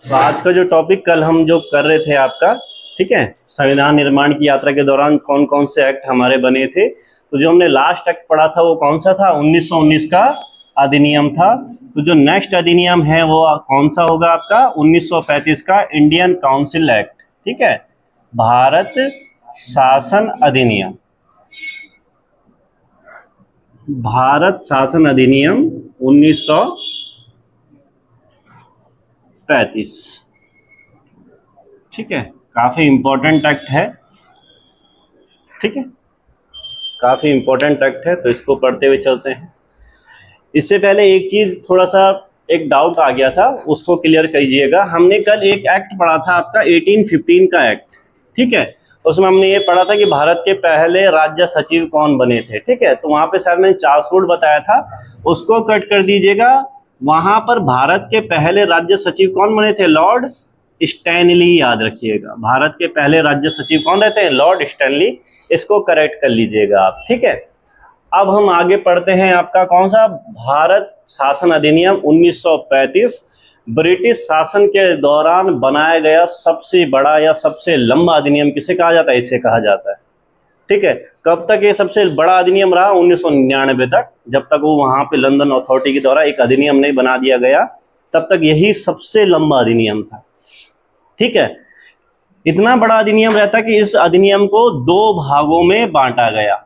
तो आज का जो टॉपिक कल हम जो कर रहे थे आपका, ठीक है, संविधान निर्माण की यात्रा के दौरान कौन कौन से एक्ट हमारे बने थे। तो जो हमने लास्ट एक्ट पढ़ा था वो कौन सा था, 1919 का अधिनियम था। तो जो नेक्स्ट अधिनियम है वो कौन सा होगा आपका, 1935 का इंडियन काउंसिल एक्ट, ठीक है, भारत शासन अधिनियम, भारत शासन अधिनियम 1935, ठीक है। काफी इंपॉर्टेंट एक्ट है, ठीक है, काफी इंपॉर्टेंट एक्ट है, तो इसको पढ़ते हुए चलते हैं। इससे पहले एक चीज, थोड़ा सा एक डाउट आ गया था, उसको क्लियर कीजिएगा। हमने कल एक एक्ट पढ़ा था आपका 1815 का एक्ट, ठीक है। उसमें हमने ये पढ़ा था कि भारत के पहले राज्य सचिव कौन बने थे, ठीक है। तो वहां पे शायद मैंने चार्सूट बताया था, उसको कट कर दीजिएगा। वहां पर भारत के पहले राज्य सचिव कौन बने थे, लॉर्ड स्टैनली, याद रखिएगा। भारत के पहले राज्य सचिव कौन रहते हैं, लॉर्ड स्टैनली। इसको करेक्ट कर लीजिएगा आप, ठीक है। अब हम आगे पढ़ते हैं आपका कौन सा, भारत शासन अधिनियम 1935, ब्रिटिश शासन के दौरान बनाया गया सबसे बड़ा या सबसे लंबा अधिनियम किसे कहा जाता है, इसे कहा जाता है, ठीक है। कब तक ये सबसे बड़ा अधिनियम रहा, 1999 तक, जब तक वो वहां पे लंदन अथॉरिटी के द्वारा एक अधिनियम नहीं बना दिया गया, तब तक यही सबसे लंबा अधिनियम था, ठीक है। इतना बड़ा अधिनियम रहता कि इस अधिनियम को दो भागों में बांटा गया,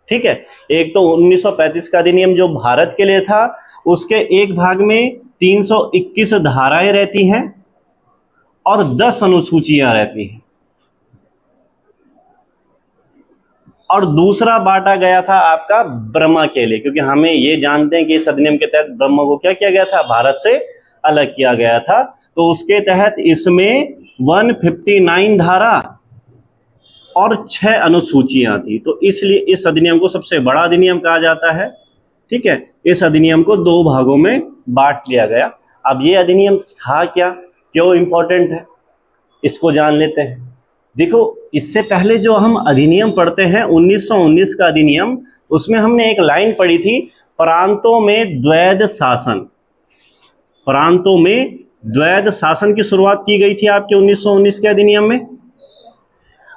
ठीक है। एक तो 1935 का अधिनियम जो भारत के लिए था, उसके एक भाग में 321 धाराएं रहती हैं और 10 अनुसूचियां रहती हैं, और दूसरा बांटा गया था आपका ब्रह्मा के लिए, क्योंकि हमें ये जानते हैं कि इस अधिनियम के तहत ब्रह्मा को क्या किया गया था, भारत से अलग किया गया था। तो उसके तहत इसमें 159 धारा और 6 अनुसूचियां थी, तो इसलिए इस अधिनियम को सबसे बड़ा अधिनियम कहा जाता है, ठीक है। इस अधिनियम को दो भागों में बांट लिया गया। अब ये अधिनियम था क्या, क्यों इंपॉर्टेंट है, इसको जान लेते हैं। देखो, इससे पहले जो हम अधिनियम पढ़ते हैं 1919 का अधिनियम, उसमें हमने एक लाइन पढ़ी थी, प्रांतों में द्वैध शासन, प्रांतों में द्वैध शासन की शुरुआत की गई थी आपके 1919 के अधिनियम में।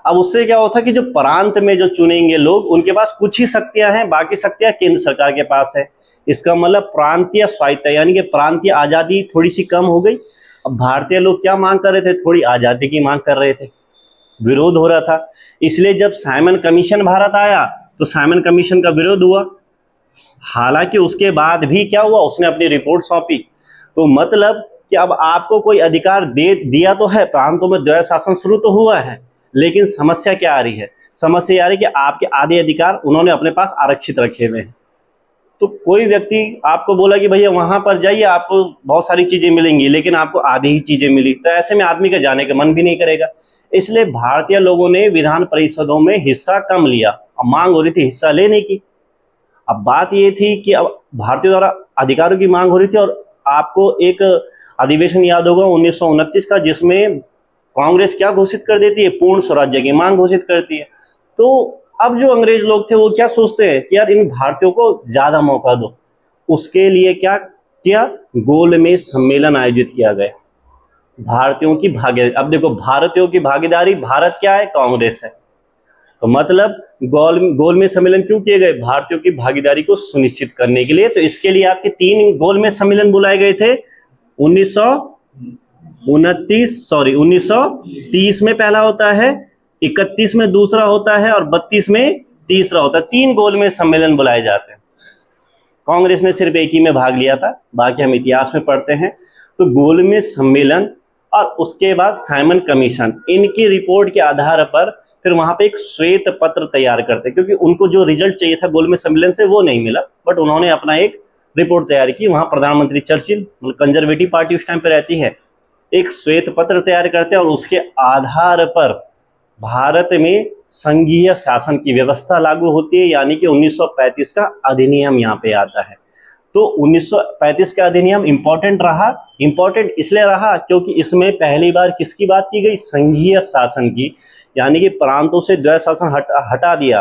अब उससे क्या होता कि जो प्रांत में जो चुनेंगे लोग, उनके पास कुछ ही शक्तियां हैं, बाकी शक्तियां केंद्र सरकार के पास है। इसका मतलब प्रांतीय स्वायत्तता, यानी कि प्रांतीय आजादी थोड़ी सी कम हो गई। अब भारतीय लोग क्या मांग कर रहे थे, थोड़ी आजादी की मांग कर रहे थे, विरोध हो रहा था। इसलिए जब साइमन कमीशन भारत आया तो साइमन कमीशन का विरोध हुआ। हालांकि उसके बाद भी क्या हुआ, उसने अपनी रिपोर्ट सौंपी। तो मतलब कि अब आपको कोई अधिकार दे दिया तो है, प्रांतों में द्वैध शासन शुरू तो हुआ है, लेकिन समस्या क्या आ रही है, समस्या आ रही है कि आपके आधे अधिकार उन्होंने अपने पास आरक्षित रखे हुए हैं। तो कोई व्यक्ति आपको बोला कि भैया वहां पर जाइए, आपको बहुत सारी चीजें मिलेंगी, लेकिन आपको आधी ही चीजें मिली, तो ऐसे में आदमी का जाने का मन भी नहीं करेगा। इसलिए भारतीय लोगों ने विधान परिषदों में हिस्सा कम लिया, अब मांग हो रही थी हिस्सा लेने की। अब बात ये थी कि अब भारतीयों द्वारा अधिकारों की मांग हो रही थी, और आपको एक अधिवेशन याद होगा 1929 का, जिसमें कांग्रेस क्या घोषित कर देती है, पूर्ण स्वराज्य की मांग घोषित करती है। तो अब जो अंग्रेज लोग थे वो क्या सोचते हैं कि यार इन भारतीयों को ज्यादा मौका दो। उसके लिए क्या किया, गोलमेज सम्मेलन आयोजित किया गया, भारतीयों की भागीदारी। अब देखो, भारतीयों की भागीदारी, भारत क्या है, कांग्रेस है, तो मतलब गोलमेज सम्मेलन क्यों किए गए, भारतीयों की भागीदारी को सुनिश्चित करने के लिए। तो इसके लिए आपके 3 गोलमेज सम्मेलन बुलाए गए थे। 1930 में पहला होता है, 31 में दूसरा होता है, और 32 में तीसरा होता है। 3 गोलमेज सम्मेलन बुलाए जाते हैं। कांग्रेस ने सिर्फ एक ही में भाग लिया था, बाकी हम इतिहास में पढ़ते हैं। तो गोलमेज सम्मेलन और उसके बाद साइमन कमीशन, इनकी रिपोर्ट के आधार पर फिर वहां पे एक श्वेत पत्र तैयार करते, क्योंकि उनको जो रिजल्ट चाहिए था गोलमेज सम्मेलन से वो नहीं मिला, बट उन्होंने अपना एक रिपोर्ट तैयार की। वहां प्रधानमंत्री चर्चिल, कंजर्वेटिव पार्टी उस टाइम पे रहती है, एक श्वेत पत्र तैयार करते हैं, और उसके आधार पर भारत में संघीय शासन की व्यवस्था लागू होती है, यानी कि 1935 का अधिनियम यहाँ पे आता है। तो 1935 का अधिनियम इंपॉर्टेंट रहा। इंपॉर्टेंट इसलिए रहा क्योंकि इसमें पहली बार किसकी बात की गई, संघीय शासन की, यानी कि प्रांतों से द्वैध शासन हटा दिया,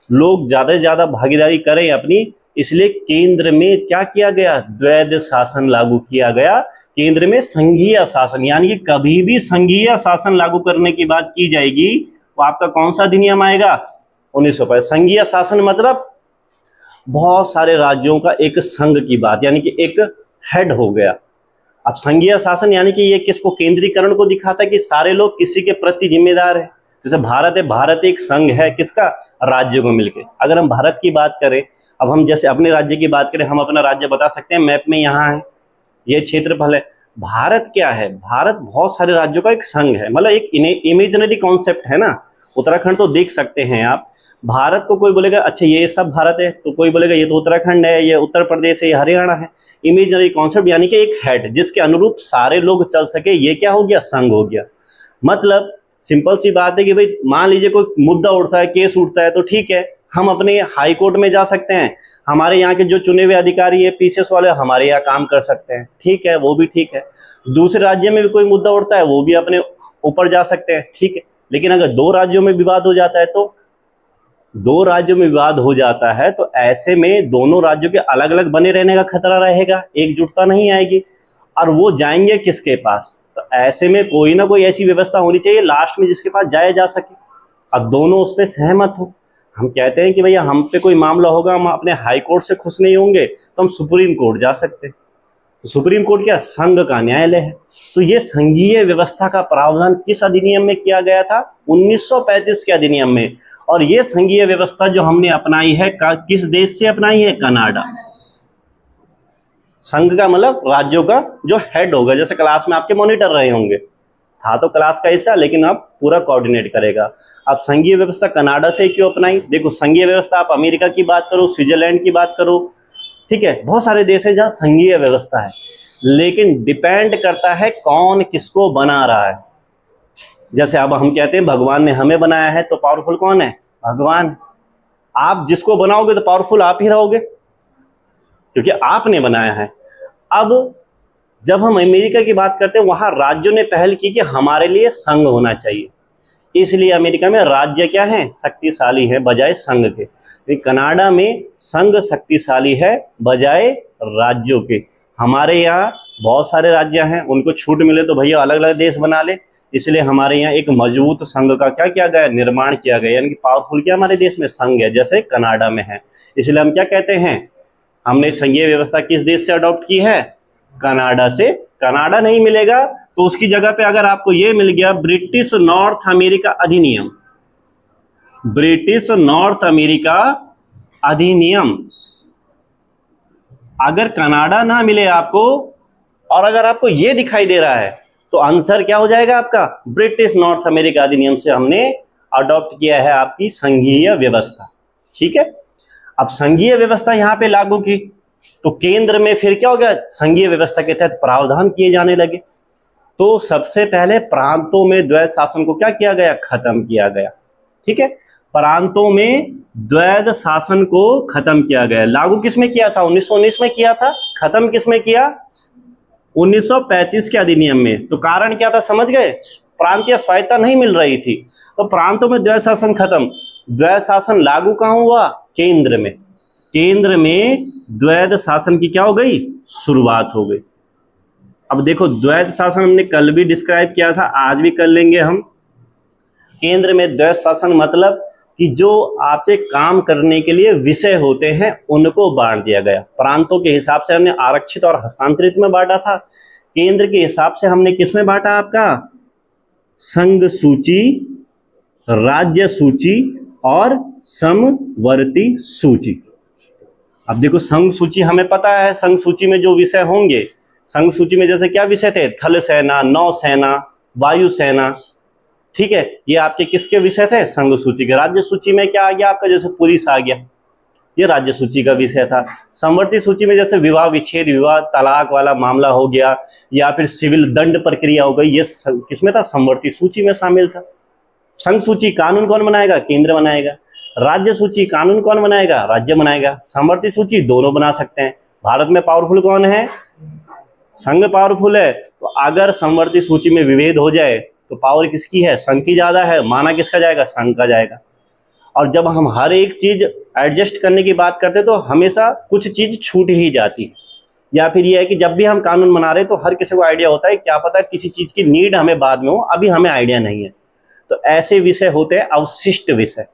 लोग ज्यादा से ज्यादा भागीदारी करें अपनी, इसलिए केंद्र में क्या किया गया, द्वैध शासन लागू किया गया केंद्र में संघीय शासन, यानी कि कभी भी संघीय शासन लागू करने की बात की जाएगी वो आपका कौन सा अधिनियम आएगा? 1905। संघीय शासन मतलब बहुत सारे राज्यों का एक संघ की बात, यानी कि एक हेड हो गया। अब संघीय शासन यानी कि ये किसको, केंद्रीकरण को दिखाता है कि सारे लोग किसी के प्रति जिम्मेदार है। जैसे भारत है, भारत एक संघ है किसका? राज्य को मिलके। अगर हम भारत की बात करें, अब हम जैसे अपने राज्य की बात करें, हम अपना राज्य बता सकते हैं मैप में, यहाँ है ये क्षेत्रफल है। भारत क्या है? भारत बहुत सारे राज्यों का एक संघ है, मतलब एक इमेजिनरी कॉन्सेप्ट है ना। उत्तराखंड तो देख सकते हैं आप, भारत को कोई बोलेगा अच्छा ये सब भारत है, तो कोई बोलेगा ये तो उत्तराखंड है, ये उत्तर प्रदेश है, ये हरियाणा है। इमेजिनरी कॉन्सेप्ट यानी कि एक हेड जिसके अनुरूप सारे लोग चल सके, ये क्या हो गया? संघ हो गया। मतलब सिंपल सी बात है कि भाई मान लीजिए कोई मुद्दा उठता है, केस उठता है, तो ठीक है हम अपने हाई कोर्ट में जा सकते हैं, हमारे यहाँ के जो चुने हुए अधिकारी है पीसीएस वाले हमारे यहाँ काम कर सकते हैं, ठीक है, वो भी ठीक है। दूसरे राज्य में भी कोई मुद्दा उठता है वो भी अपने ऊपर जा सकते हैं, ठीक है। लेकिन अगर दो राज्यों में विवाद हो जाता है, तो दो राज्यों में विवाद हो जाता है तो ऐसे में दोनों राज्यों के अलग अलग बने रहने का खतरा रहेगा, एकजुटता नहीं आएगी, और वो जाएंगे किसके पास? तो ऐसे में कोई ना कोई ऐसी व्यवस्था होनी चाहिए लास्ट में जिसके पास जाया जा सके, अब दोनों उस पर सहमत हो। हम कहते हैं कि भैया हम पे कोई मामला होगा, हम अपने हाई कोर्ट से खुश नहीं होंगे तो हम सुप्रीम कोर्ट जा सकते हैं। तो सुप्रीम कोर्ट क्या? संघ का न्यायालय है। तो ये संघीय व्यवस्था का प्रावधान किस अधिनियम में किया गया था? 1935 के अधिनियम में। और ये संघीय व्यवस्था जो हमने अपनाई है किस देश से अपनाई है? कनाडा। संघ का मतलब राज्यों का जो हेड होगा, जैसे क्लास में आपके मॉनिटर रहे होंगे, था तो क्लास का हिस्सा लेकिन अब पूरा कोऑर्डिनेट करेगा। अब संघीय व्यवस्था कनाडा से क्यों अपनाई? देखो संघीय व्यवस्था आप अमेरिका की बात करो, स्विट्जरलैंड की बात करो, ठीक है, बहुत सारे देश हैं जहाँ संघीय व्यवस्था है, लेकिन डिपेंड करता है कौन किसको बना रहा है। जैसे अब हम कहते हैं भगवान ने हमें बनाया है, तो पावरफुल कौन है? भगवान। आप जिसको बनाओगे तो पावरफुल आप ही रहोगे क्योंकि आपने बनाया है। अब जब हम अमेरिका की बात करते हैं, वहां राज्यों ने पहल की कि हमारे लिए संघ होना चाहिए, इसलिए अमेरिका में राज्य क्या है? शक्तिशाली है बजाय संघ के। कनाडा में संघ शक्तिशाली है बजाय राज्यों के। हमारे यहाँ बहुत सारे राज्य हैं, उनको छूट मिले तो भैया अलग अलग देश बना ले, इसलिए हमारे यहाँ एक मजबूत संघ का क्या किया गया? निर्माण किया गया, यानी कि पावरफुल क्या हमारे देश में? संघ है, जैसे कनाडा में है। इसलिए हम क्या कहते हैं? हमने संघीय व्यवस्था किस देश से अडॉप्ट की है? कनाडा से। कनाडा नहीं मिलेगा तो उसकी जगह पे अगर आपको ये मिल गया ब्रिटिश नॉर्थ अमेरिका अधिनियम, ब्रिटिश नॉर्थ अमेरिका अधिनियम। अगर कनाडा ना मिले आपको और अगर आपको ये दिखाई दे रहा है तो आंसर क्या हो जाएगा आपका? ब्रिटिश नॉर्थ अमेरिका अधिनियम से हमने अडॉप्ट किया है आपकी संघीय व्यवस्था, ठीक है। अब संघीय व्यवस्था यहां पे लागू की तो केंद्र में फिर क्या हो गया? संघीय व्यवस्था के तहत प्रावधान किए जाने लगे। तो सबसे पहले प्रांतों में द्वैध शासन को क्या किया गया? खत्म किया गया, ठीक है। प्रांतों में द्वैध शासन को खत्म किया गया। लागू किसमें किया था? 1919 में किया था। खत्म किसमें किया? 1935 के अधिनियम में। तो कारण क्या था? समझ गए? प्रांतीय स्वायत्तता नहीं मिल रही थी तो प्रांतों में द्वैध शासन खत्म। द्वैध शासन लागू कहां हुआ? केंद्र में। केंद्र में द्वैध शासन की क्या हो गई? शुरुआत हो गई। अब देखो द्वैध शासन हमने कल भी डिस्क्राइब किया था, आज भी कर लेंगे हम। केंद्र में द्वैध शासन मतलब कि जो आपसे काम करने के लिए विषय होते हैं उनको बांट दिया गया। प्रांतों के हिसाब से हमने आरक्षित और हस्तांतरित में बांटा था। केंद्र के हिसाब से हमने किसमें बांटा? आपका संघ सूची, राज्य सूची और समवर्ती सूची। अब देखो संघ सूची हमें पता है, संघ सूची में जो विषय होंगे, संघ सूची में जैसे क्या विषय थे? थल सेना, नौसेना, वायुसेना, ठीक है, ये आपके किसके विषय थे? संघ सूची के। राज्य सूची में क्या आ गया आपका? जैसे पुलिस आ गया, ये राज्य सूची का विषय था। समवर्ती सूची में जैसे विवाह विच्छेद, विवाह तलाक वाला मामला हो गया या फिर सिविल दंड प्रक्रिया हो गई, ये किसमें था? समवर्ती सूची में शामिल था। संघ सूची कानून कौन बनाएगा? केंद्र बनाएगा। राज्य सूची कानून कौन बनाएगा? राज्य बनाएगा। समवर्ती सूची दोनों बना सकते हैं। भारत में पावरफुल कौन है? संघ पावरफुल है। तो अगर समवर्ती सूची में विभेद हो जाए तो पावर किसकी है? संघ की ज्यादा है, माना किसका जाएगा? संघ का जाएगा। और जब हम हर एक चीज एडजस्ट करने की बात करते हैं तो हमेशा कुछ चीज छूट ही जाती है। या फिर ये है कि जब भी हम कानून बना रहे हैं तो हर किसी को आइडिया होता है, क्या पता किसी चीज की नीड हमें बाद में हो, अभी हमें आइडिया नहीं है। तो ऐसे विषय होते हैं अवशिष्ट विषय।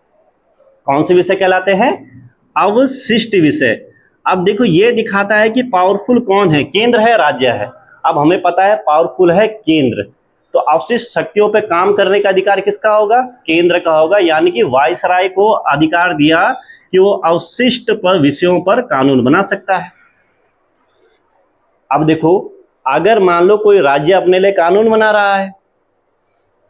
कौन से विषय कहलाते हैं? अवशिष्ट विषय। अब देखो ये दिखाता है कि पावरफुल कौन है, केंद्र है राज्य है। अब हमें पता है पावरफुल है केंद्र, तो अवशिष्ट शक्तियों पर काम करने का अधिकार किसका होगा? केंद्र का होगा। यानी कि वायसराय को अधिकार दिया कि वो अवशिष्ट पर विषयों पर कानून बना सकता है। अब देखो, अगर मान लो कोई राज्य अपने लिए कानून बना रहा है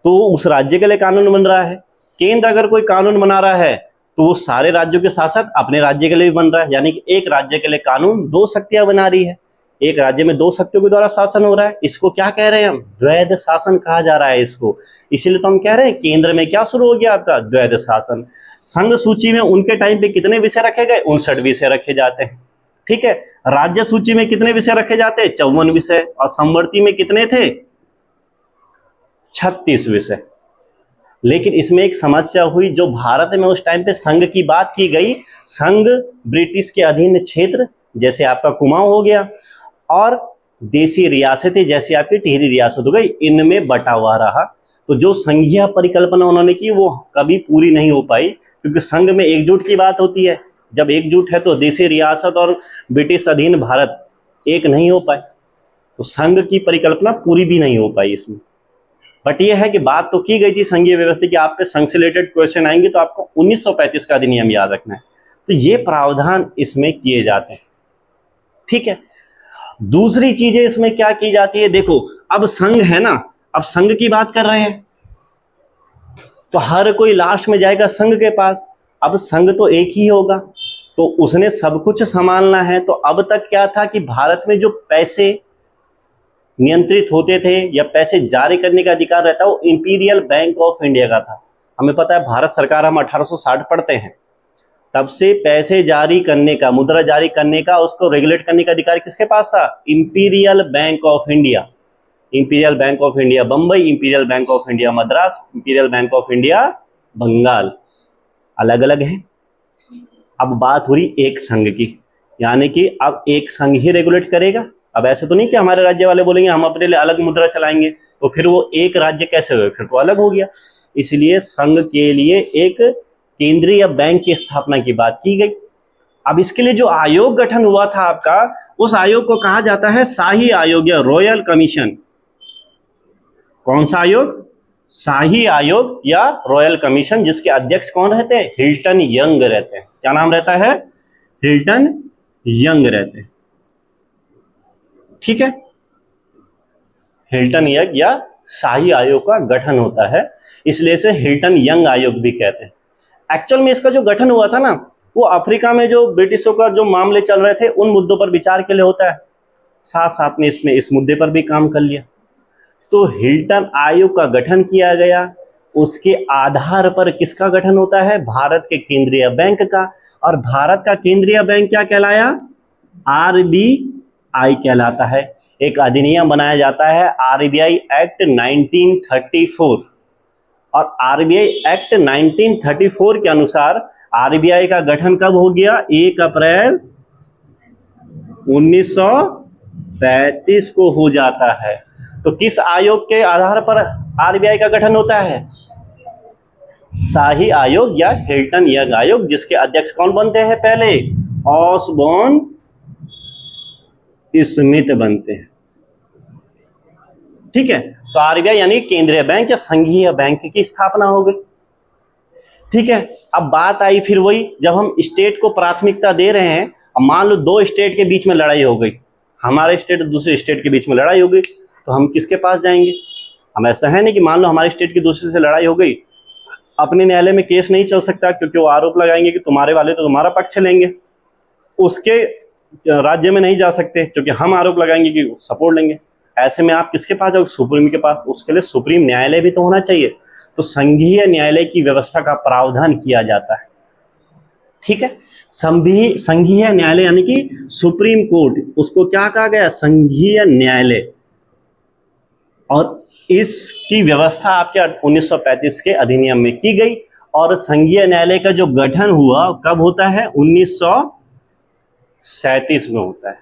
तो उस राज्य के लिए कानून बन रहा है। केंद्र अगर कोई कानून बना रहा है तो वो सारे राज्यों के साथ साथ अपने राज्य के लिए भी बन रहा है। यानी कि एक राज्य के लिए कानून दो शक्तियां बना रही है, एक राज्य में दो शक्तियों के द्वारा शासन हो रहा है। इसको क्या कह रहे हैं हम? द्वैध शासन कहा जा रहा है इसको। इसीलिए तो हम कह रहे हैं केंद्र में क्या शुरू हो गया आपका? द्वैध शासन। संघ सूची में उनके टाइम पे कितने विषय रखे गए? 59 विषय रखे जाते हैं। ठीक है। राज्य सूची में कितने विषय रखे जाते हैं? 54 विषय। और समवर्ती में कितने थे? 36 विषय। लेकिन इसमें एक समस्या हुई, जो भारत में उस टाइम पे संघ की बात की गई, संघ ब्रिटिश के अधीन क्षेत्र जैसे आपका कुमाऊं हो गया और देसी रियासतें जैसी आपकी टिहरी रियासत हो गई, इनमें बटा हुआ रहा। तो जो संघीय परिकल्पना उन्होंने की वो कभी पूरी नहीं हो पाई, क्योंकि संघ में एकजुट की बात होती है। जब एकजुट है तो देसी रियासत और ब्रिटिश अधीन भारत एक नहीं हो पाए, तो संघ की परिकल्पना पूरी भी नहीं हो पाई इसमें। बट ये है कि बात तो की गई थी संघीय व्यवस्था की। आप पे संघ से रिलेटेड क्वेश्चन आएंगे तो आपको 1935 का अधिनियम याद रखना है। तो ये प्रावधान इसमें किए जाते हैं। ठीक है। दूसरी चीजें इसमें क्या की जाती है, देखो अब संघ है ना, अब संघ की बात कर रहे हैं तो हर कोई लास्ट में जाएगा संघ के पास। अब संघ तो एक ही होगा, तो उसने सब कुछ संभालना है। तो अब तक क्या था कि भारत में जो पैसे नियंत्रित होते थे या पैसे जारी करने का अधिकार रहता वो इंपीरियल बैंक ऑफ इंडिया का था। हमें पता है भारत सरकार, हम 1860 पढ़ते हैं, तब से पैसे जारी करने का, मुद्रा जारी करने का, उसको रेगुलेट करने का अधिकार किसके पास था? Imperial Bank of India. Imperial Bank of India Bombay, Imperial Bank of India Madras, Imperial Bank of India Bengal, अलग अलग हैं। अब बात हो रही एक संघ की, यानी कि अब एक संघ ही रेगुलेट करेगा। अब ऐसे तो नहीं कि हमारे राज्य वाले बोलेंगे हम अपने लिए अलग मुद्रा चलाएंगे, तो फिर वो एक राज्य कैसे हो, फिर तो अलग हो गया। इसलिए संघ के लिए एक केंद्रीय बैंक की स्थापना की बात की गई। अब इसके लिए जो आयोग गठन हुआ था आपका, उस आयोग को कहा जाता है शाही आयोग या रॉयल कमीशन। कौन सा आयोग? शाही आयोग या रॉयल कमीशन, जिसके अध्यक्ष कौन रहते हैं? हिल्टन यंग रहते हैं। क्या नाम रहता है? हिल्टन यंग रहते हैं। ठीक है। हिल्टन यंग या शाही आयोग का गठन होता है, इसलिए से हिल्टन यंग आयोग भी कहते हैं। एक्चुअल में इसका जो गठन हुआ था ना, वो अफ्रीका में जो ब्रिटिशों का जो मामले चल रहे थे उन मुद्दों पर विचार के लिए होता है। साथ साथ में इसमें इस मुद्दे पर भी काम कर लिया। तो हिल्टन आयोग का गठन किया गया। उसके आधार पर किसका गठन होता है? भारत के केंद्रीय बैंक का। और भारत का केंद्रीय बैंक क्या कहलाया? RBI कहलाता है। एक अधिनियम बनाया जाता है RBI एक्ट 1934, और RBI एक्ट 1934 के अनुसार RBI का गठन कब हो गया? 1 अप्रैल 1935 को हो जाता है। तो किस आयोग के आधार पर RBI का गठन होता है? शाही आयोग या हिल्टन यंग आयोग, जिसके अध्यक्ष कौन बनते हैं? पहले ऑसबॉर्न स्मिथ बनते हैं। ठीक है। तो RBI यानी केंद्रीय बैंक या संघीय बैंक की स्थापना हो गई। ठीक है। अब बात आई फिर वही, जब हम स्टेट को प्राथमिकता दे रहे हैं, अब मान लो दो स्टेट के बीच में लड़ाई हो गई, हमारे स्टेट और दूसरे स्टेट के बीच में लड़ाई हो गई, तो हम किसके पास जाएंगे? हम ऐसा है नहीं कि मान लो हमारे स्टेट की दूसरे से लड़ाई हो गई, अपने न्यायालय में केस नहीं चल सकता, क्योंकि वो आरोप लगाएंगे कि तुम्हारे वाले तो तुम्हारा पक्ष लेंगे। उसके राज्य में नहीं जा सकते क्योंकि हम आरोप लगाएंगे कि सपोर्ट लेंगे। ऐसे में आप किसके पास जाओगे? सुप्रीम के पास। उसके लिए सुप्रीम न्यायालय भी तो होना चाहिए। तो संघीय न्यायालय की व्यवस्था का प्रावधान किया जाता है। ठीक है। संघीय न्यायालय यानी कि सुप्रीम कोर्ट, उसको क्या कहा गया? संघीय न्यायालय। और इसकी व्यवस्था आपके 1935 के अधिनियम में की गई। और संघीय न्यायालय का जो गठन हुआ कब होता है? 1937 में होता है।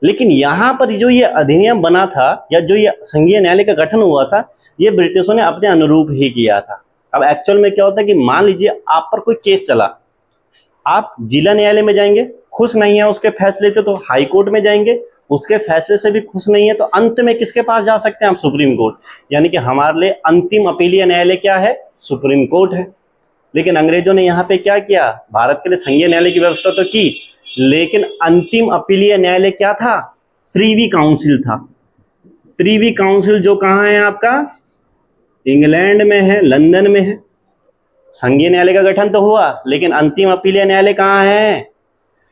लेकिन यहाँ पर जो ये अधिनियम बना था या जो ये संघीय न्यायालय का गठन हुआ था, ये ब्रिटिशों ने अपने अनुरूप ही किया था। अब एक्चुअल में क्या होता है कि मान लीजिए आप पर कोई केस चला, आप जिला न्यायालय में जाएंगे, खुश नहीं है उसके फैसले से तो हाई कोर्ट में जाएंगे, उसके फैसले से भी खुश नहीं है तो अंत में किसके पास जा सकते हैं हम? Supreme court. यानी कि हमारे लिए अंतिम अपीलीय न्यायालय क्या है? सुप्रीम कोर्ट है। लेकिन अंग्रेजों ने यहाँ पे क्या किया? भारत के लिए संघीय न्यायालय की व्यवस्था तो की, लेकिन अंतिम अपीलीय न्यायालय क्या था? प्रीवी काउंसिल था। प्रीवी काउंसिल जो कहाँ है आपका? इंग्लैंड में है, लंदन में है। संघीय न्यायालय का गठन तो हुआ, लेकिन अंतिम अपीलीय न्यायालय कहाँ है?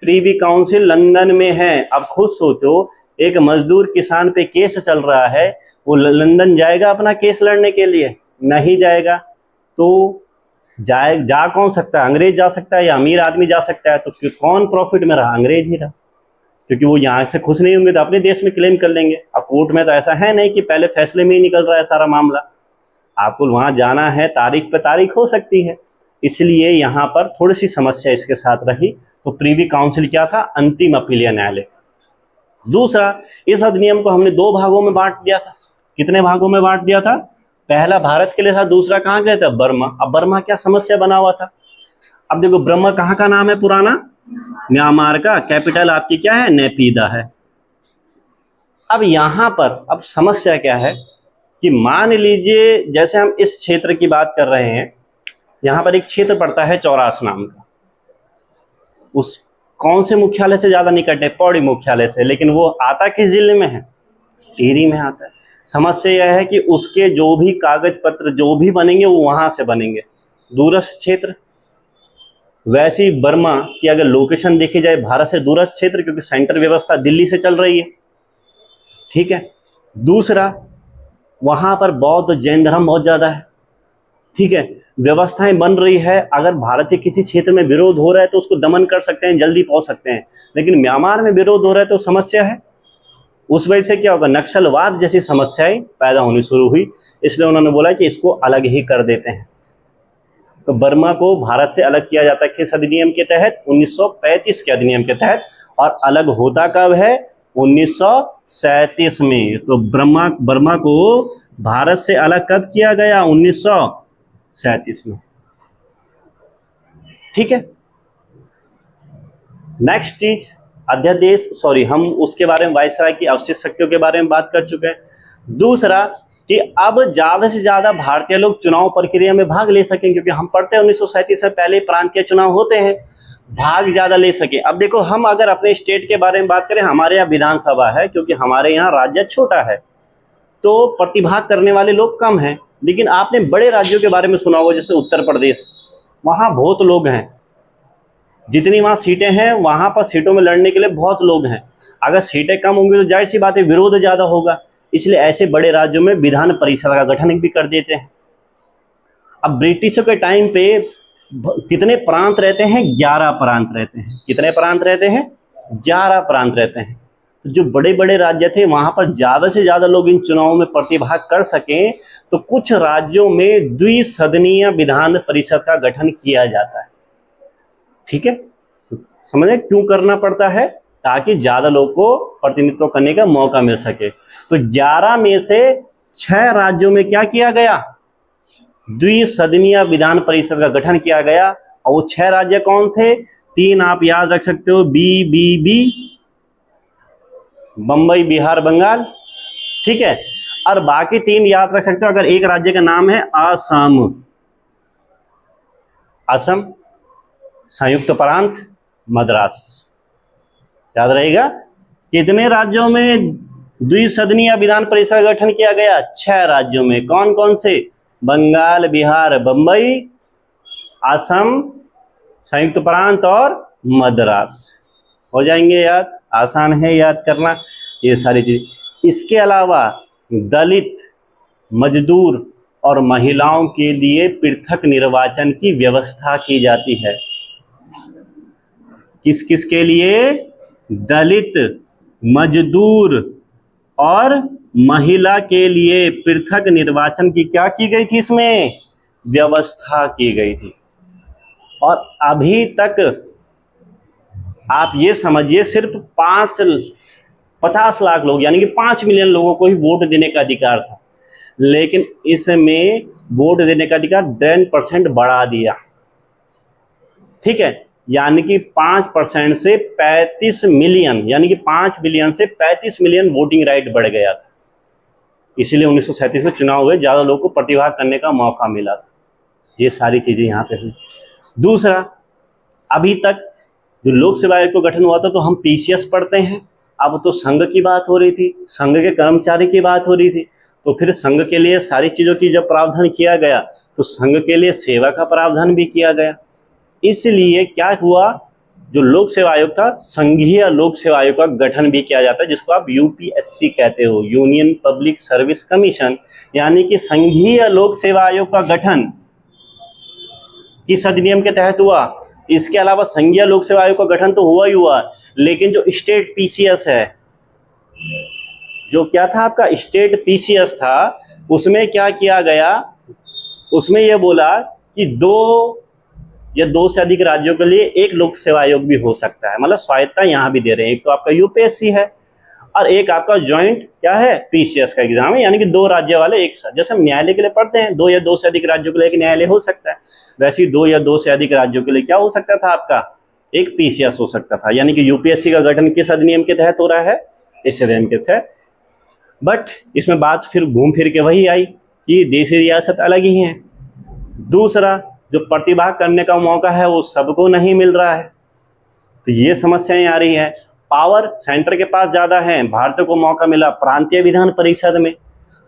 प्रीवी काउंसिल लंदन में है। अब खुद सोचो, एक मजदूर किसान पे केस चल रहा है, वो लंदन जाएगा अपना केस लड़ने के लिए? नहीं जाएगा। तो जा कौन सकता है? अंग्रेज जा सकता है या अमीर आदमी जा सकता है? तो कौन प्रॉफिट में रहा? अंग्रेज ही रहा, क्योंकि वो यहाँ से खुश नहीं होंगे तो अपने देश में क्लेम कर लेंगे। अब कोर्ट में तो ऐसा है नहीं कि पहले फैसले में ही निकल रहा है सारा मामला, आपको वहां जाना है, तारीख पे तारीख हो सकती है। इसलिए यहाँ पर थोड़ी सी समस्या इसके साथ रही। तो प्रीवी काउंसिल क्या था? अंतिम अपीलीय न्यायालय। दूसरा, इस अधिनियम को हमने 2 भागों में बांट दिया था। कितने भागों में बांट दिया था? पहला भारत के लिए था, दूसरा कहाँ के लिए था? बर्मा। अब बर्मा क्या समस्या बना हुआ था? अब देखो, बर्मा कहाँ का नाम है पुराना? म्यांमार का। कैपिटल आपकी क्या है? नेपीदा है। अब यहाँ पर अब समस्या क्या है कि मान लीजिए जैसे हम इस क्षेत्र की बात कर रहे हैं, यहाँ पर एक क्षेत्र पड़ता है चौरास नाम का, उस कौन से मुख्यालय से ज्यादा निकट है? पौड़ी मुख्यालय से। लेकिन वो आता किस जिले में है? टिहरी में आता है। समस्या यह है कि उसके जो भी कागज पत्र जो भी बनेंगे वो वहां से बनेंगे, दूरस्थ क्षेत्र। वैसे ही बर्मा की अगर लोकेशन देखी जाए, भारत से दूरस्थ क्षेत्र, क्योंकि सेंटर व्यवस्था दिल्ली से चल रही है, ठीक है। दूसरा, वहां पर बौद्ध जैन धर्म बहुत ज्यादा है, ठीक है। व्यवस्थाएं बन रही है, अगर भारत के किसी क्षेत्र में विरोध हो रहा है तो उसको दमन कर सकते हैं, जल्दी पहुंच सकते हैं। लेकिन म्यांमार में विरोध हो रहा है तो समस्या है। उस वजह से क्या होगा? नक्सलवाद जैसी समस्याएं पैदा होनी शुरू हुई। इसलिए उन्होंने बोला कि इसको अलग ही कर देते हैं। तो बर्मा को भारत से अलग किया जाता है किस अधिनियम के तहत? 1935 के अधिनियम के तहत। और अलग होता कब है? 1937 में। तो बर्मा को भारत से अलग कब किया गया? 1937 में, ठीक है। नेक्स्ट चीज, अध्यादेश, हम उसके बारे में वायसराय की अवशिष्ट शक्तियों के बारे में बात कर चुके हैं। दूसरा कि अब ज्यादा से ज्यादा भारतीय लोग चुनाव प्रक्रिया में भाग ले सकें, क्योंकि हम पढ़ते हैं 1937 से पहले प्रांतीय चुनाव होते हैं, भाग ज्यादा ले सके। अब देखो, हम अगर अपने स्टेट के बारे में बात करें, हमारे यहाँ विधानसभा है, क्योंकि हमारे यहाँ राज्य छोटा है तो प्रतिभाग करने वाले लोग कम हैं। लेकिन आपने बड़े राज्यों के बारे में सुना होगा, जैसे उत्तर प्रदेश, वहाँ बहुत लोग हैं, जितनी वहाँ सीटें हैं वहाँ पर सीटों में लड़ने के लिए बहुत लोग हैं। अगर सीटें कम होंगी तो जाहिर सी बात है विरोध ज़्यादा होगा। इसलिए ऐसे बड़े राज्यों में विधान परिषद का गठन भी कर देते हैं। अब ब्रिटिशों के टाइम पे कितने प्रांत रहते हैं? 11 प्रांत रहते हैं। कितने प्रांत रहते हैं? 11 प्रांत रहते हैं। तो जो बड़े बड़े राज्य थे वहाँ पर ज़्यादा से ज़्यादा लोग इन चुनावों में प्रतिभाग कर सकें, तो कुछ राज्यों में द्विसदनीय विधान परिषद का गठन किया जाता है, ठीक है। समझे क्यों करना पड़ता है? ताकि ज्यादा लोग को प्रतिनिधित्व करने का मौका मिल सके। तो 11 में से 6 राज्यों में क्या किया गया? द्विसदनीय विधान परिषद का गठन किया गया। और वो 6 राज्य कौन थे? 3 आप याद रख सकते हो, बी, बंबई, बिहार, बंगाल, ठीक है। और बाकी 3 याद रख सकते हो अगर एक राज्य का नाम है असम, संयुक्त प्रांत, मद्रास। याद रहेगा। कितने राज्यों में द्विसदनीय विधान परिषद का गठन किया गया? 6 राज्यों में। कौन कौन से? बंगाल, बिहार, बंबई, असम, संयुक्त प्रांत और मद्रास। हो जाएंगे याद, आसान है याद करना ये सारी चीज। इसके अलावा दलित, मजदूर और महिलाओं के लिए पृथक निर्वाचन की व्यवस्था की जाती है। किस किस के लिए? दलित, मजदूर और महिला के लिए पृथक निर्वाचन की क्या की गई थी? इसमें व्यवस्था की गई थी। और अभी तक आप ये समझिए सिर्फ 50 लाख लोग यानी कि 5 मिलियन लोगों को ही वोट देने का अधिकार था, लेकिन इसमें वोट देने का अधिकार 10% बढ़ा दिया। ठीक है, यानी कि 5% से 35 मिलियन, यानी कि 5 बिलियन से 35 मिलियन वोटिंग राइट बढ़ गया था। इसीलिए 1937 में चुनाव हुए, ज़्यादा लोगों को प्रतिभाग करने का मौका मिला था। ये सारी चीज़ें यहाँ पे हुई। दूसरा, अभी तक जो लोक सेवा आयोग का गठन हुआ था तो हम पीसीएस पढ़ते हैं, अब तो संघ की बात हो रही थी, संघ के कर्मचारी की बात हो रही थी, तो फिर संघ के लिए सारी चीज़ों की जब प्रावधान किया गया तो संघ के लिए सेवा का प्रावधान भी किया गया। इसलिए क्या हुआ, जो लोक सेवा आयोग था, संघीय लोक सेवा आयोग का गठन भी किया जाता है, जिसको आप यूपीएससी कहते हो, यूनियन पब्लिक सर्विस कमीशन, यानी कि संघीय लोक सेवा आयोग का गठन किस अधिनियम के तहत हुआ। इसके अलावा संघीय लोक सेवा आयोग का गठन तो हुआ ही हुआ, लेकिन जो स्टेट पीसीएस है, जो क्या था आपका स्टेट पीसीएस था, उसमें क्या किया गया, उसमें यह बोला कि 2 या 2 से अधिक राज्यों के लिए एक लोक सेवा आयोग भी हो सकता है, मतलब स्वायत्ता यहाँ भी दे रहे हैं। एक तो आपका यूपीएससी है और एक आपका ज्वाइंट क्या है, पीसीएस का एग्जाम है, यानी कि 2 राज्य वाले एक साथ। जैसे हम न्यायालय के लिए पढ़ते हैं 2 या 2 से अधिक राज्यों के लिए एक न्यायालय हो सकता है, वैसे ही 2 या 2 से अधिक राज्यों के लिए क्या हो सकता था आपका, एक पीसीएस हो सकता था। यानी कि यूपीएससी का गठन किस अधिनियम के तहत हो रहा है, इस अधिनियम के तहत। बट इसमें बात फिर घूम फिर के वही आई कि देशी रियासत अलग ही हैं। दूसरा, जो प्रतिभाग करने का मौका है वो सबको नहीं मिल रहा है, तो ये समस्याएं आ रही है। पावर सेंटर के पास ज़्यादा है, भारतीय को मौका मिला प्रांतीय विधान परिषद में,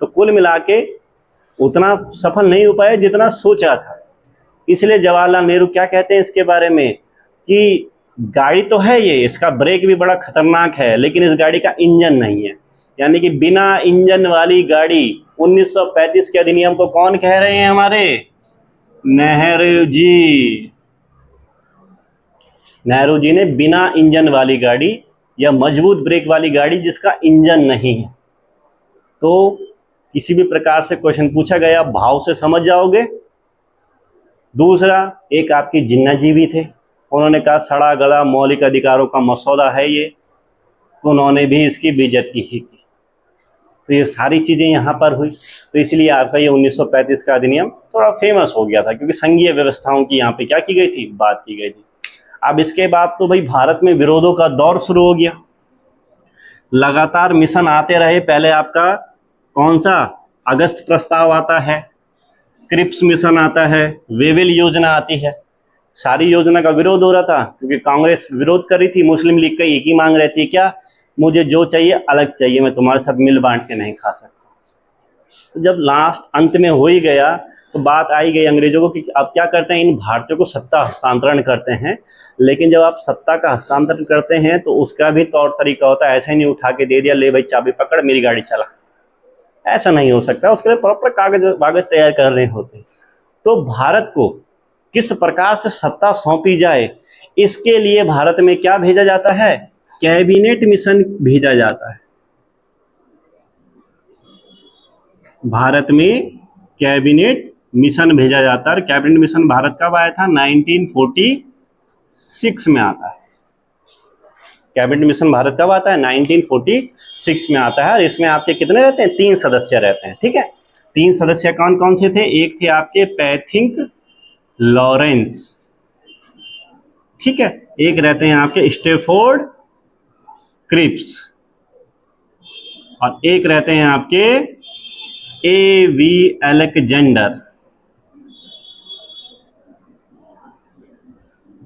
तो कुल मिला के उतना सफल नहीं हो पाया जितना सोचा था। इसलिए जवाहरलाल नेहरू क्या कहते हैं इसके बारे में कि गाड़ी तो है ये, इसका ब्रेक भी बड़ा खतरनाक है, लेकिन इस गाड़ी का इंजन नहीं है। यानी कि बिना इंजन वाली गाड़ी, 1935 के अधिनियम को कौन कह रहे हैं, हमारे नेहरू जी। नेहरू जी ने बिना इंजन वाली गाड़ी या मजबूत ब्रेक वाली गाड़ी जिसका इंजन नहीं है, तो किसी भी प्रकार से क्वेश्चन पूछा गया भाव से समझ जाओगे। दूसरा, एक आपकी जिन्ना जी भी थे, उन्होंने कहा सड़ा गला मौलिक अधिकारों का मसौदा है ये, तो उन्होंने भी इसकी बेइज्जती की। तो ये सारी चीज़ें यहाँ पर हुई, तो इसलिए आपका ये 1935 का अधिनियम थोड़ा फेमस हो गया था, क्योंकि संघीय व्यवस्थाओं की यहाँ पे क्या की गई थी, बात की गई थी। अब इसके बाद तो भाई भारत में विरोधों का दौर शुरू हो गया, लगातार मिशन आते रहे। पहले आपका कौन सा, अगस्त प्रस्ताव आता है, क्रिप्स मिशन आता है, वेवेल योजना आती है। सारी योजना का विरोध हो रहा था, क्योंकि कांग्रेस विरोध कर रही थी, मुस्लिम लीग का एक ही मांग रहती है, क्या, मुझे जो चाहिए अलग चाहिए, मैं तुम्हारे साथ मिल बांट के नहीं खा सकता। तो जब लास्ट अंत में हो ही गया तो बात आई गई अंग्रेजों को कि अब क्या करते हैं, इन भारतीयों को सत्ता हस्तांतरण करते हैं। लेकिन जब आप सत्ता का हस्तांतरण करते हैं तो उसका भी तौर तरीका होता है, ऐसे ही नहीं उठा के दे दिया, ले भाई चाबी पकड़ मेरी गाड़ी चला, ऐसा नहीं हो सकता। उसके लिए प्रॉपर कागज तैयार कर रहे होते। तो भारत को किस प्रकार से सत्ता सौंपी जाए, इसके लिए भारत में क्या भेजा जाता है, कैबिनेट मिशन भेजा जाता है। भारत में कैबिनेट मिशन भेजा जाता है। कैबिनेट मिशन भारत कब आया था, 1946 में आता है। कैबिनेट मिशन भारत कब आता है, 1946 में आता है। और इसमें आपके कितने रहते हैं, 3 सदस्य रहते हैं। ठीक है, 3 सदस्य कौन कौन से थे, एक थे आपके पैथिंग लॉरेंस, ठीक है, एक रहते हैं आपके स्टेफोर्ड क्रिप्स, और एक रहते हैं आपके A.V. अलेक्जेंडर।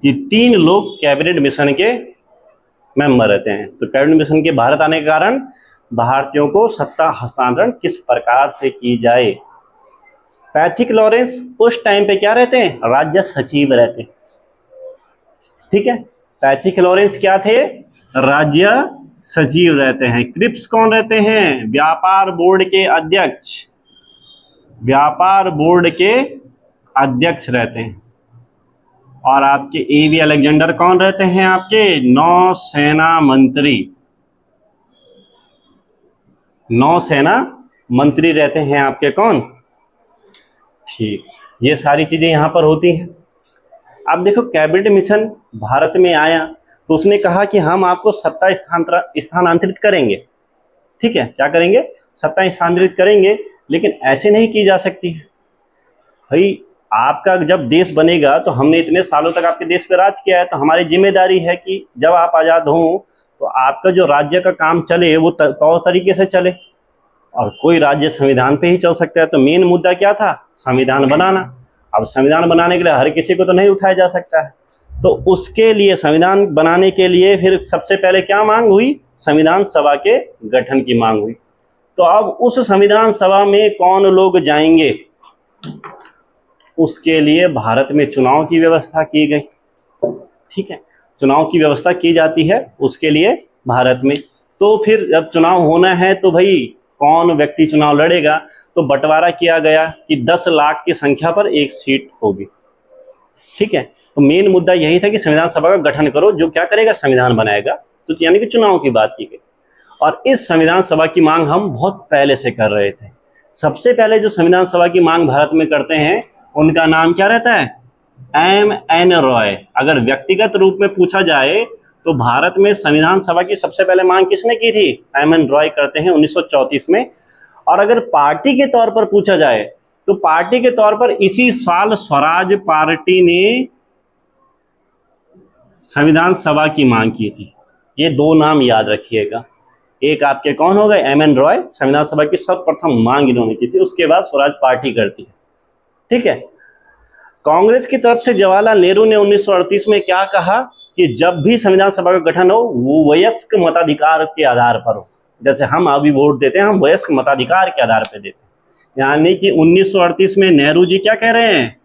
ये 3 लोग कैबिनेट मिशन के मेंबर रहते हैं। तो कैबिनेट मिशन के भारत आने के कारण भारतीयों को सत्ता हस्तांतरण किस प्रकार से की जाए। पैथिक लॉरेंस उस टाइम पे क्या रहते हैं, राज्य सचिव रहते हैं। ठीक है, पैथिक लॉरेंस क्या थे, राज्य सचिव रहते हैं। क्रिप्स कौन रहते हैं, व्यापार बोर्ड के अध्यक्ष, व्यापार बोर्ड के अध्यक्ष रहते हैं। और आपके A.V. अलेक्जेंडर कौन रहते हैं, आपके नौसेना मंत्री, नौसेना मंत्री रहते हैं आपके कौन। ठीक, ये सारी चीजें यहां पर होती हैं। अब देखो कैबिनेट मिशन भारत में आया तो उसने कहा कि हम आपको सत्ता स्थानांतरित करेंगे। ठीक है, क्या करेंगे? सत्ता स्थानांतरित करेंगे, लेकिन ऐसे नहीं की जा सकती है भाई। आपका जब देश बनेगा तो हमने इतने सालों तक आपके देश पे राज किया है, तो हमारी जिम्मेदारी है कि जब आप आज़ाद हों तो आपका जो राज्य का काम चले वो तौर तरीके से चले, और कोई राज्य संविधान पे ही चल सकता है। तो मेन मुद्दा क्या था? संविधान बनाना। अब संविधान बनाने के लिए हर किसी को तो नहीं उठाया जा सकता है, तो उसके लिए संविधान बनाने के लिए फिर सबसे पहले क्या मांग हुई? संविधान सभा के गठन की मांग हुई। तो अब उस संविधान सभा में कौन लोग जाएंगे, उसके लिए भारत में चुनाव की व्यवस्था की गई। ठीक है, चुनाव की व्यवस्था की जाती है उसके लिए भारत में। तो फिर जब चुनाव होना है तो भाई कौन व्यक्ति चुनाव लड़ेगा, तो बंटवारा किया गया कि 10 लाख की संख्या पर एक सीट होगी। ठीक है, तो मेन मुद्दा यही था कि संविधान सभा का गठन करो, जो क्या करेगा? संविधान बनाएगा। तो यानी कि चुनाव की बात की गई, और इस संविधान सभा की मांग हम बहुत पहले से कर रहे थे। सबसे पहले जो संविधान सभा की मांग भारत में करते हैं उनका नाम क्या रहता है? M.N. रॉय। अगर व्यक्तिगत रूप में पूछा जाए तो भारत में संविधान सभा की सबसे पहले मांग किसने की थी? M.N. रॉय करते हैं 1934 में। और अगर पार्टी के तौर पर पूछा जाए तो पार्टी के तौर पर इसी साल स्वराज पार्टी ने संविधान सभा की मांग की थी। ये दो नाम याद रखिएगा, एक आपके कौन हो गए? M.N. रॉय, संविधान सभा की सर्वप्रथम मांग इन्होंने की थी, उसके बाद स्वराज पार्टी करती है। ठीक है, कांग्रेस की तरफ से जवाहरलाल नेहरू ने 1938 में क्या कहा कि जब भी संविधान सभा का गठन हो वो वयस्क मताधिकार के आधार पर हो। जैसे हम अभी वोट देते हैं, हम वयस्क मताधिकार के आधार पर देते हैं, यानी कि 1938 में नेहरू जी क्या कह रहे हैं?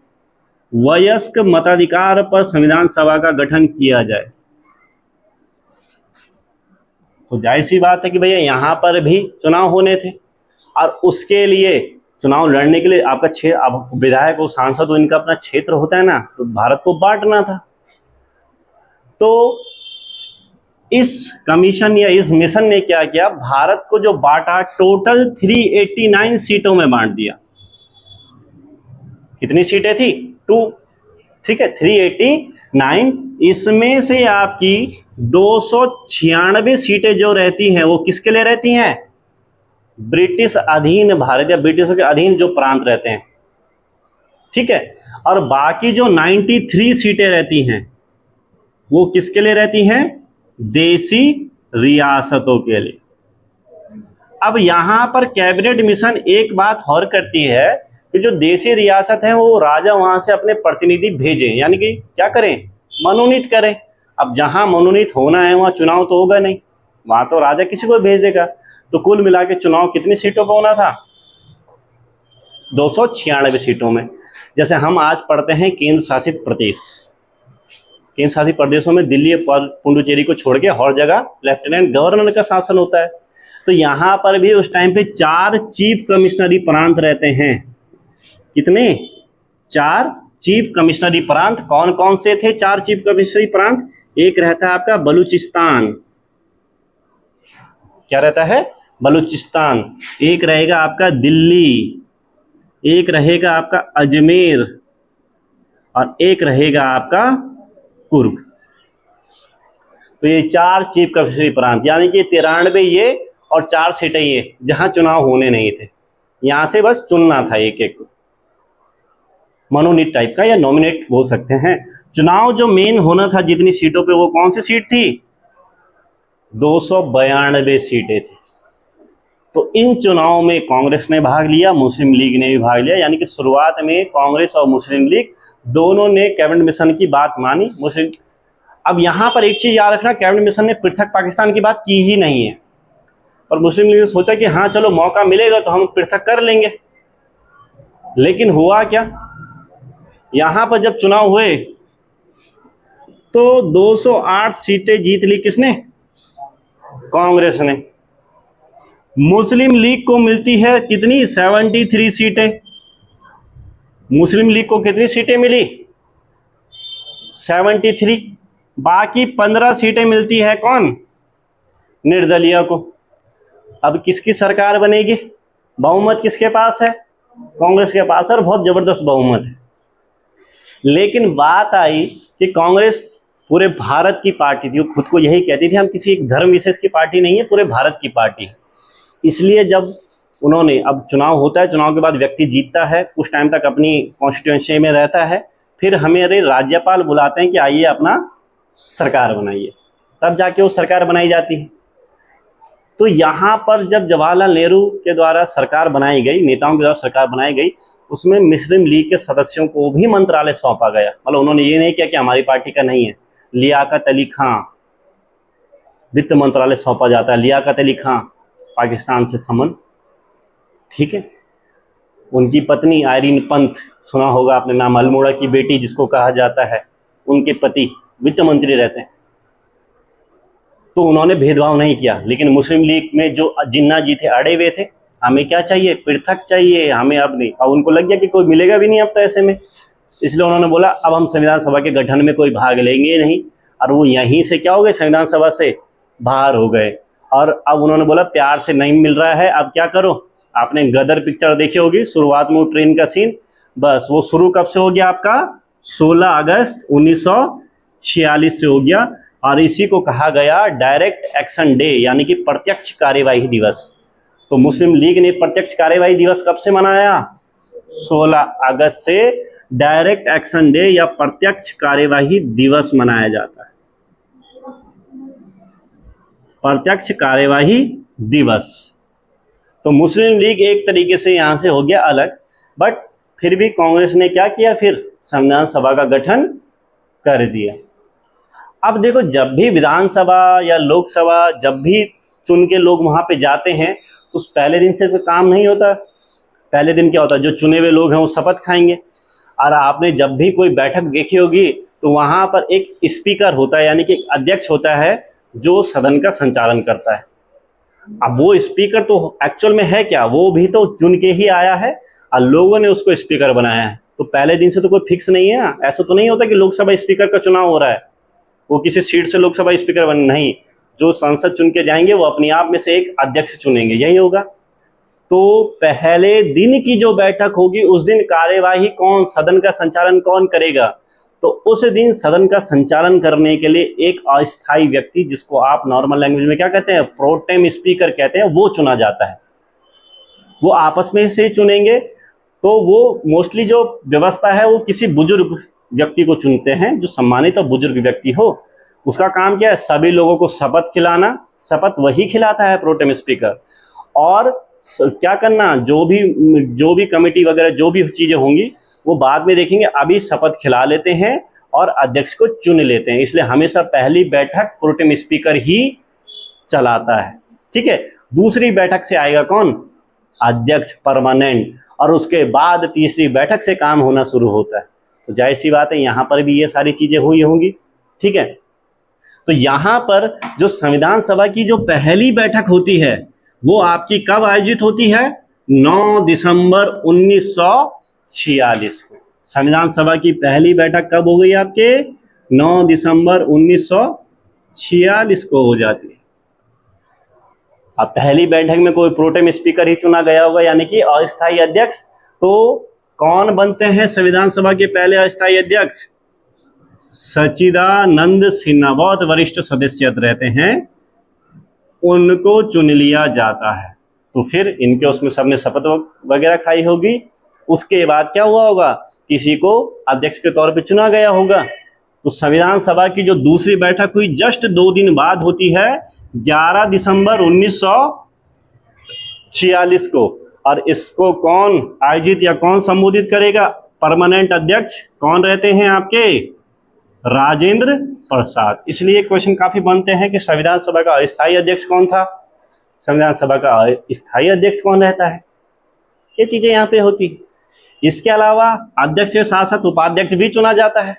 वयस्क मताधिकार पर संविधान सभा का गठन किया जाए। तो जाहिर सी बात है कि भैया यहाँ पर भी चुनाव होने थे, और उसके लिए चुनाव लड़ने के लिए आपका अब विधायक और सांसद हो, इनका अपना क्षेत्र होता है ना, तो भारत को बांटना था। तो इस कमीशन या इस मिशन ने क्या किया? भारत को जो बांटा, टोटल 389 सीटों में बांट दिया। कितनी सीटें थी? 2। ठीक है, 389। इसमें से आपकी 296 सीटें जो रहती हैं वो किसके लिए रहती हैं? ब्रिटिश अधीन भारत या ब्रिटिशों के अधीन जो प्रांत रहते हैं। ठीक है, और बाकी जो 93 सीटें रहती हैं वो किसके लिए रहती हैं? देसी रियासतों के लिए। अब यहां पर कैबिनेट मिशन एक बात और करती है कि जो देसी रियासत है वो राजा वहां से अपने प्रतिनिधि भेजें, यानी कि क्या करें? मनोनीत करें। अब जहां मनोनीत होना है वहां चुनाव तो होगा नहीं, वहां तो राजा किसी को भेज देगा। तो कुल मिला के चुनाव कितनी सीटों पर होना था? 296 सीटों में। जैसे हम आज पढ़ते हैं केंद्र शासित प्रदेश, केंद्र शासित प्रदेशों में दिल्ली और पुडुचेरी को छोड़ के हर जगह लेफ्टिनेंट गवर्नर का शासन होता है। तो यहाँ पर भी उस टाइम पे 4 चीफ कमिश्नरी प्रांत रहते हैं। कितने? 4 चीफ कमिश्नरी प्रांत। कौन कौन से थे 4 चीफ कमिश्नरी प्रांत? एक रहता है आपका बलूचिस्तान, क्या रहता है? बलूचिस्तान। एक रहेगा आपका दिल्ली, एक रहेगा आपका अजमेर, और एक रहेगा आपका कुर्ग। तो ये 4 चीफ कमिश्नरी प्रांत, यानी कि 93 ये और 4 सीटें ये, जहां चुनाव होने नहीं थे। यहां से बस चुनना था एक एक, मनोनीत टाइप का या नॉमिनेट बोल सकते हैं। चुनाव जो मेन होना था जितनी सीटों पे, वो कौन सी सीट थी? 292 सीटें थी। तो इन चुनावों में कांग्रेस ने भाग लिया, मुस्लिम लीग ने भी भाग लिया, यानी कि शुरुआत में कांग्रेस और मुस्लिम लीग दोनों ने कैबिनेट मिशन की बात मानी। मुस्लिम, अब यहां पर एक चीज याद रखना, कैबिनेट मिशन ने पृथक पाकिस्तान की बात की ही नहीं है, और मुस्लिम लीग ने सोचा कि हाँ चलो मौका मिलेगा तो हम पृथक कर लेंगे। लेकिन हुआ क्या? यहां पर जब चुनाव हुए तो 208 सीटें जीत ली किसने? कांग्रेस ने। मुस्लिम लीग को मिलती है कितनी? 73 सीटें। मुस्लिम लीग को कितनी सीटें मिली? 73। बाकी 15 सीटें मिलती है कौन? निर्दलीय को। अब किसकी सरकार बनेगी? बहुमत किसके पास है? कांग्रेस के पास, और बहुत जबरदस्त बहुमत है। लेकिन बात आई कि कांग्रेस पूरे भारत की पार्टी थी, वो खुद को यही कहती थी हम किसी एक धर्म विशेष की पार्टी नहीं है, पूरे भारत की पार्टी है। इसलिए जब उन्होंने, अब चुनाव होता है, चुनाव के बाद व्यक्ति जीतता है, कुछ टाइम तक अपनी कॉन्स्टिट्यूएंसी में रहता है, फिर हमारे राज्यपाल बुलाते हैं कि आइए अपना सरकार बनाइए, तब जाके वो सरकार बनाई जाती है। तो यहाँ पर जब जवाहरलाल नेहरू के द्वारा सरकार बनाई गई, नेताओं के द्वारा सरकार बनाई गई, उसमें मुस्लिम लीग के सदस्यों को भी मंत्रालय सौंपा गया। मतलब उन्होंने ये नहीं किया कि हमारी पार्टी का नहीं है। लियाकत अली खां, वित्त मंत्रालय सौंपा जाता है। लियाकत अली खां पाकिस्तान से संबंध, ठीक है। उनकी पत्नी आयरीन पंत, सुना होगा आपने नाम, अल्मोड़ा की बेटी जिसको कहा जाता है, उनके पति वित्त मंत्री रहते हैं। तो उन्होंने भेदभाव नहीं किया। लेकिन मुस्लिम लीग में जो जिन्ना जी थे, अड़े हुए थे, हमें क्या चाहिए, पृथक चाहिए, हमें अब नहीं। और उनको लग गया कि कोई मिलेगा भी नहीं अब तो ऐसे में, इसलिए उन्होंने बोला अब हम संविधान सभा के गठन में कोई भाग लेंगे नहीं। और वो यहीं से क्या हो गए, संविधान सभा से बाहर हो गए। और अब उन्होंने बोला प्यार से नहीं मिल रहा है, अब क्या करो। आपने गदर पिक्चर देखी होगी, शुरुआत में वो ट्रेन का सीन, बस वो शुरू कब से हो गया आपका, 16 अगस्त 1946 से हो गया। और इसी को कहा गया डायरेक्ट एक्शन डे, यानी कि प्रत्यक्ष कार्यवाही दिवस। तो मुस्लिम लीग ने प्रत्यक्ष कार्यवाही दिवस कब से मनाया, 16 अगस्त से डायरेक्ट एक्शन डे या प्रत्यक्ष कार्यवाही दिवस मनाया जाता है। प्रत्यक्ष कार्यवाही दिवस। तो मुस्लिम लीग एक तरीके से यहां से हो गया अलग, बट फिर भी कांग्रेस ने क्या किया, फिर संविधान सभा का गठन कर दिया। अब देखो, जब भी विधानसभा या लोकसभा जब भी चुन के लोग वहां पे जाते हैं, तो उस पहले दिन से तो काम नहीं होता। पहले दिन क्या होता है, जो चुने हुए लोग हैं वो शपथ खाएंगे। और आपने जब भी कोई बैठक देखी होगी तो वहां पर एक स्पीकर होता है, यानी कि एक अध्यक्ष होता है जो सदन का संचालन करता है। अब वो स्पीकर तो एक्चुअल में है क्या, वो भी तो चुन के ही आया है और लोगों ने उसको स्पीकर बनाया है। तो पहले दिन से तो कोई फिक्स नहीं है ना, ऐसा तो नहीं होता कि लोकसभा स्पीकर का चुनाव हो रहा है, वो किसी सीट से लोकसभा स्पीकर बन, नहीं। जो सांसद चुन के जाएंगे वो अपने आप में से एक अध्यक्ष चुनेंगे, यही होगा। तो पहले दिन की जो बैठक होगी उस दिन कार्यवाही कौन, सदन का संचालन कौन करेगा, तो उस दिन सदन का संचालन करने के लिए एक अस्थायी व्यक्ति, जिसको आप नॉर्मल लैंग्वेज में क्या कहते हैं, प्रोटेम स्पीकर कहते हैं, वो चुना जाता है। वो आपस में से चुनेंगे। तो वो मोस्टली जो व्यवस्था है वो किसी बुजुर्ग व्यक्ति को चुनते हैं, जो सम्मानित और बुजुर्ग व्यक्ति हो। उसका काम क्या है, सभी लोगों को शपथ खिलाना। शपथ वही खिलाता है, प्रोटेम स्पीकर। और क्या करना, जो भी कमेटी वगैरह जो भी चीजें होंगी वो बाद में देखेंगे, अभी शपथ खिला लेते हैं और अध्यक्ष को चुन लेते हैं। इसलिए हमेशा पहली बैठक प्रोटेम स्पीकर ही चलाता है, ठीक है। दूसरी बैठक से आएगा कौन, अध्यक्ष परमानेंट, और उसके बाद तीसरी बैठक से काम होना शुरू होता है। तो जाहिर सी बात है यहाँ पर भी ये सारी चीजें हुई होंगी, ठीक है। तो यहाँ पर जो संविधान सभा की जो पहली बैठक होती है वो आपकी कब आयोजित होती है, 9 दिसंबर 1946 को। संविधान सभा की पहली बैठक कब हो गई आपके, 9 दिसंबर 1946 को हो जाती है। अब पहली बैठक में कोई प्रोटेम स्पीकर ही चुना गया होगा, यानी कि अस्थायी अध्यक्ष। तो कौन बनते हैं संविधान सभा के पहले अस्थायी अध्यक्ष, सच्चिदानंद सिन्हा, बहुत वरिष्ठ सदस्य रहते हैं, उनको चुन लिया जाता है। तो फिर इनके उसमें सबने शपथ वगैरह खाई होगी। उसके बाद क्या हुआ होगा, किसी को अध्यक्ष के तौर पे चुना गया होगा। तो संविधान सभा की जो दूसरी बैठक हुई जस्ट 2 दिन बाद होती है, 11 दिसंबर 1946 को। और इसको कौन आयोजित या कौन संबोधित करेगा, परमानेंट अध्यक्ष कौन रहते हैं आपके, राजेंद्र प्रसाद। इसलिए क्वेश्चन काफी बनते हैं कि संविधान सभा का अस्थायी अध्यक्ष कौन था, संविधान सभा का स्थायी अध्यक्ष कौन रहता है, ये चीजें यहाँ पे होती। इसके अलावा अध्यक्ष के साथ साथ उपाध्यक्ष भी चुना जाता है,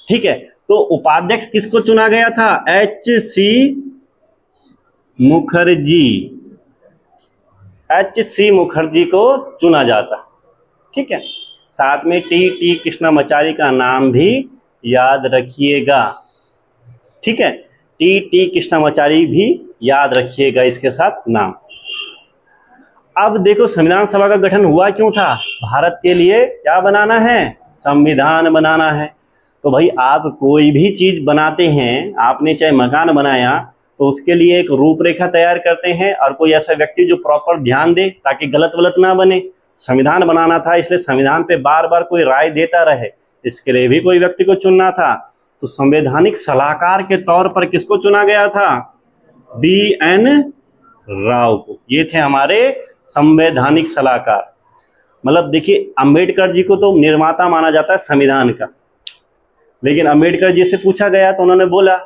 ठीक है। तो उपाध्यक्ष किसको चुना गया था, H.C. मुखर्जी को चुना जाता, ठीक है। साथ में टी कृष्णामाचारी का नाम भी याद रखिएगा, ठीक है। टी कृष्णामाचारी भी याद रखिएगा इसके साथ नाम। अब देखो संविधान सभा का गठन हुआ क्यों था, भारत के लिए क्या बनाना है, संविधान बनाना है। तो भाई आप कोई भी चीज बनाते हैं, आपने चाहे मकान बनाया तो उसके लिए एक रूपरेखा तैयार करते हैं, और कोई ऐसा व्यक्ति जो प्रॉपर ध्यान दे ताकि गलत वलत ना बने। संविधान बनाना था, इसलिए संविधान पे बार बार कोई राय देता रहे, इसके लिए भी कोई व्यक्ति को चुनना था। तो संवैधानिक सलाहकार के तौर पर किसको चुना गया था? BN राव को। ये थे हमारे संवैधानिक सलाहकार। मतलब देखिए, अंबेडकर जी को तो निर्माता माना जाता है संविधान का, लेकिन अंबेडकर जी से पूछा गया तो उन्होंने बोला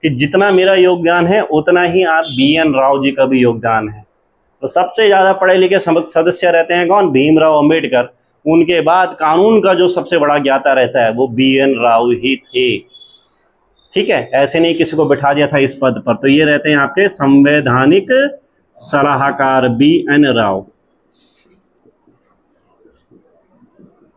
कि जितना मेरा योगदान है उतना ही आप BN राव जी का भी योगदान है। तो सबसे ज्यादा पढ़े लिखे सदस्य रहते हैं कौन? भीमराव अंबेडकर। उनके बाद कानून का जो सबसे बड़ा ज्ञाता रहता है वो BN राव ही थे। ठीक है, ऐसे नहीं किसी को बिठा दिया था इस पद पर। तो ये रहते हैं आपके संवैधानिक सलाहकार BN राव।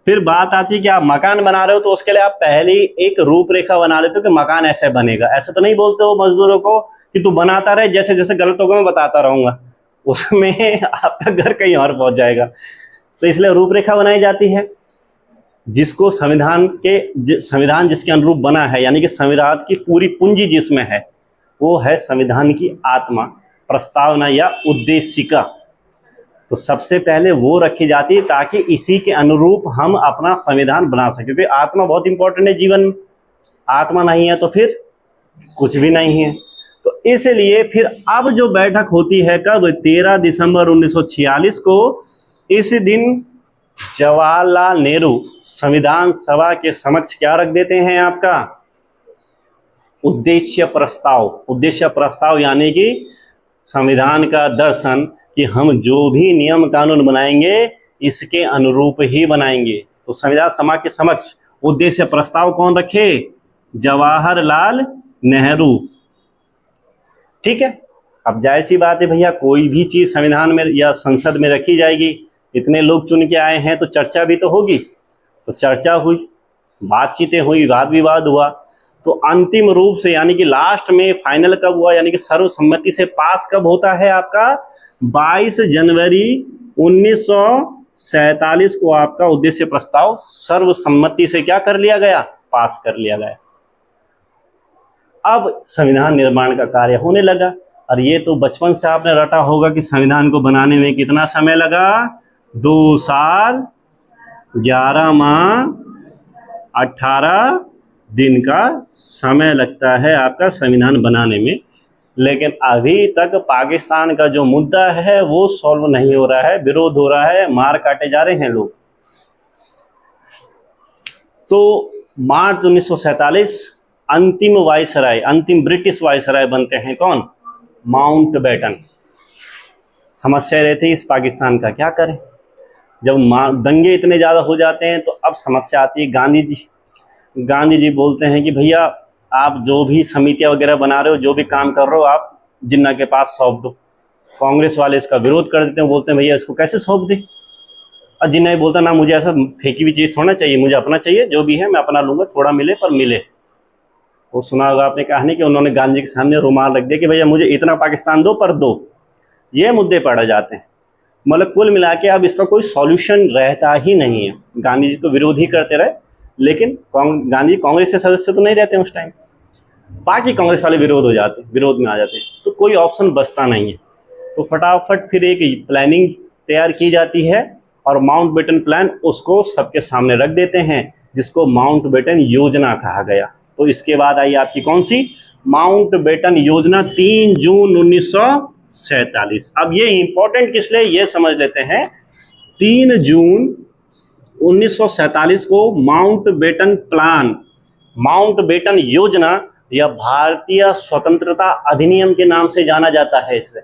फिर बात आती है कि आप मकान बना रहे हो तो उसके लिए आप पहले एक रूपरेखा बना लेते हो कि मकान ऐसे बनेगा। ऐसे तो नहीं बोलते हो मजदूरों को कि तू बनाता रहे, जैसे जैसे गलत होगा मैं बताता रहूंगा, उसमें आपका घर कहीं और पहुंच जाएगा। तो इसलिए रूपरेखा बनाई जाती है, जिसको संविधान जिसके अनुरूप बना है, यानी कि संविधान की पूरी पूंजी जिसमें है वो है संविधान की आत्मा, प्रस्तावना या उद्देशिका। तो सबसे पहले वो रखी जाती है ताकि इसी के अनुरूप हम अपना संविधान बना सकें, क्योंकि आत्मा बहुत इंपॉर्टेंट है जीवन में। आत्मा नहीं है तो फिर कुछ भी नहीं है। तो इसलिए फिर अब जो बैठक होती है कब? 13 दिसंबर 1946 को। इस दिन जवाहरलाल नेहरू संविधान सभा के समक्ष क्या रख देते हैं? आपका उद्देश्य प्रस्ताव। उद्देश्य प्रस्ताव यानी कि संविधान का दर्शन कि हम जो भी नियम कानून बनाएंगे इसके अनुरूप ही बनाएंगे। तो संविधान सभा के समक्ष उद्देश्य प्रस्ताव कौन रखे? जवाहरलाल नेहरू। ठीक है, अब जाहिर सी बात है भैया, कोई भी चीज संविधान में या संसद में रखी जाएगी, इतने लोग चुन के आए हैं तो चर्चा भी तो होगी। तो चर्चा हुई, बातचीतें हुई, वाद विवाद हुआ। तो अंतिम रूप से यानी कि लास्ट में फाइनल कब हुआ, यानी कि सर्वसम्मति से पास कब होता है? आपका 22 जनवरी 1947 को आपका उद्देश्य प्रस्ताव सर्वसम्मति से क्या कर लिया गया? पास कर लिया गया। अब संविधान निर्माण का कार्य होने लगा। और ये तो बचपन से आपने रटा होगा कि संविधान को बनाने में कितना समय लगा? 2 साल 11 माह 18 दिन का समय लगता है आपका संविधान बनाने में। लेकिन अभी तक पाकिस्तान का जो मुद्दा है वो सॉल्व नहीं हो रहा है, विरोध हो रहा है, मार काटे जा रहे हैं लोग। तो मार्च 1947 अंतिम वायसराय, अंतिम ब्रिटिश वायसराय बनते हैं कौन? माउंटबेटन। समस्या रहती है इस पाकिस्तान का, क्या करें? जब दंगे इतने ज़्यादा हो जाते हैं तो अब समस्या आती है। गांधी जी बोलते हैं कि भैया आप जो भी समितियां वगैरह बना रहे हो, जो भी काम कर रहे हो, आप जिन्ना के पास सौंप दो। कांग्रेस वाले इसका विरोध कर देते हैं, बोलते हैं भैया इसको कैसे सौंप दे। और जिन्ना ही बोलता ना, मुझे ऐसा फेंकी हुई चीज़ थोड़ा चाहिए, मुझे अपना चाहिए, जो भी है मैं अपना लूँगा, थोड़ा मिले पर मिले। वो सुना होगा आपने कहानी कि उन्होंने गांधी के सामने रुमाल रख दिया कि भैया मुझे इतना पाकिस्तान दो पर दो। ये मुद्दे पड़ जाते हैं। मतलब कुल मिला के अब इसका कोई सॉल्यूशन रहता ही नहीं है। गांधी जी तो विरोध ही करते रहे, लेकिन गांधी कांग्रेस के सदस्य तो नहीं रहते उस टाइम, बाकी कांग्रेस वाले विरोध में आ जाते हैं, तो कोई ऑप्शन बचता नहीं है। तो फटाफट फिर एक प्लानिंग तैयार की जाती है और माउंटबेटन प्लान उसको सबके सामने रख देते हैं, जिसको माउंटबेटन योजना कहा गया। तो इसके बाद आई आपकी कौन सी? माउंटबेटन योजना, 3 जून 1947। अब ये इंपॉर्टेंट किस लिए, ये समझ लेते हैं। 3 जून 1947 को माउंटबेटन प्लान, माउंटबेटन योजना या भारतीय स्वतंत्रता अधिनियम के नाम से जाना जाता है। इसे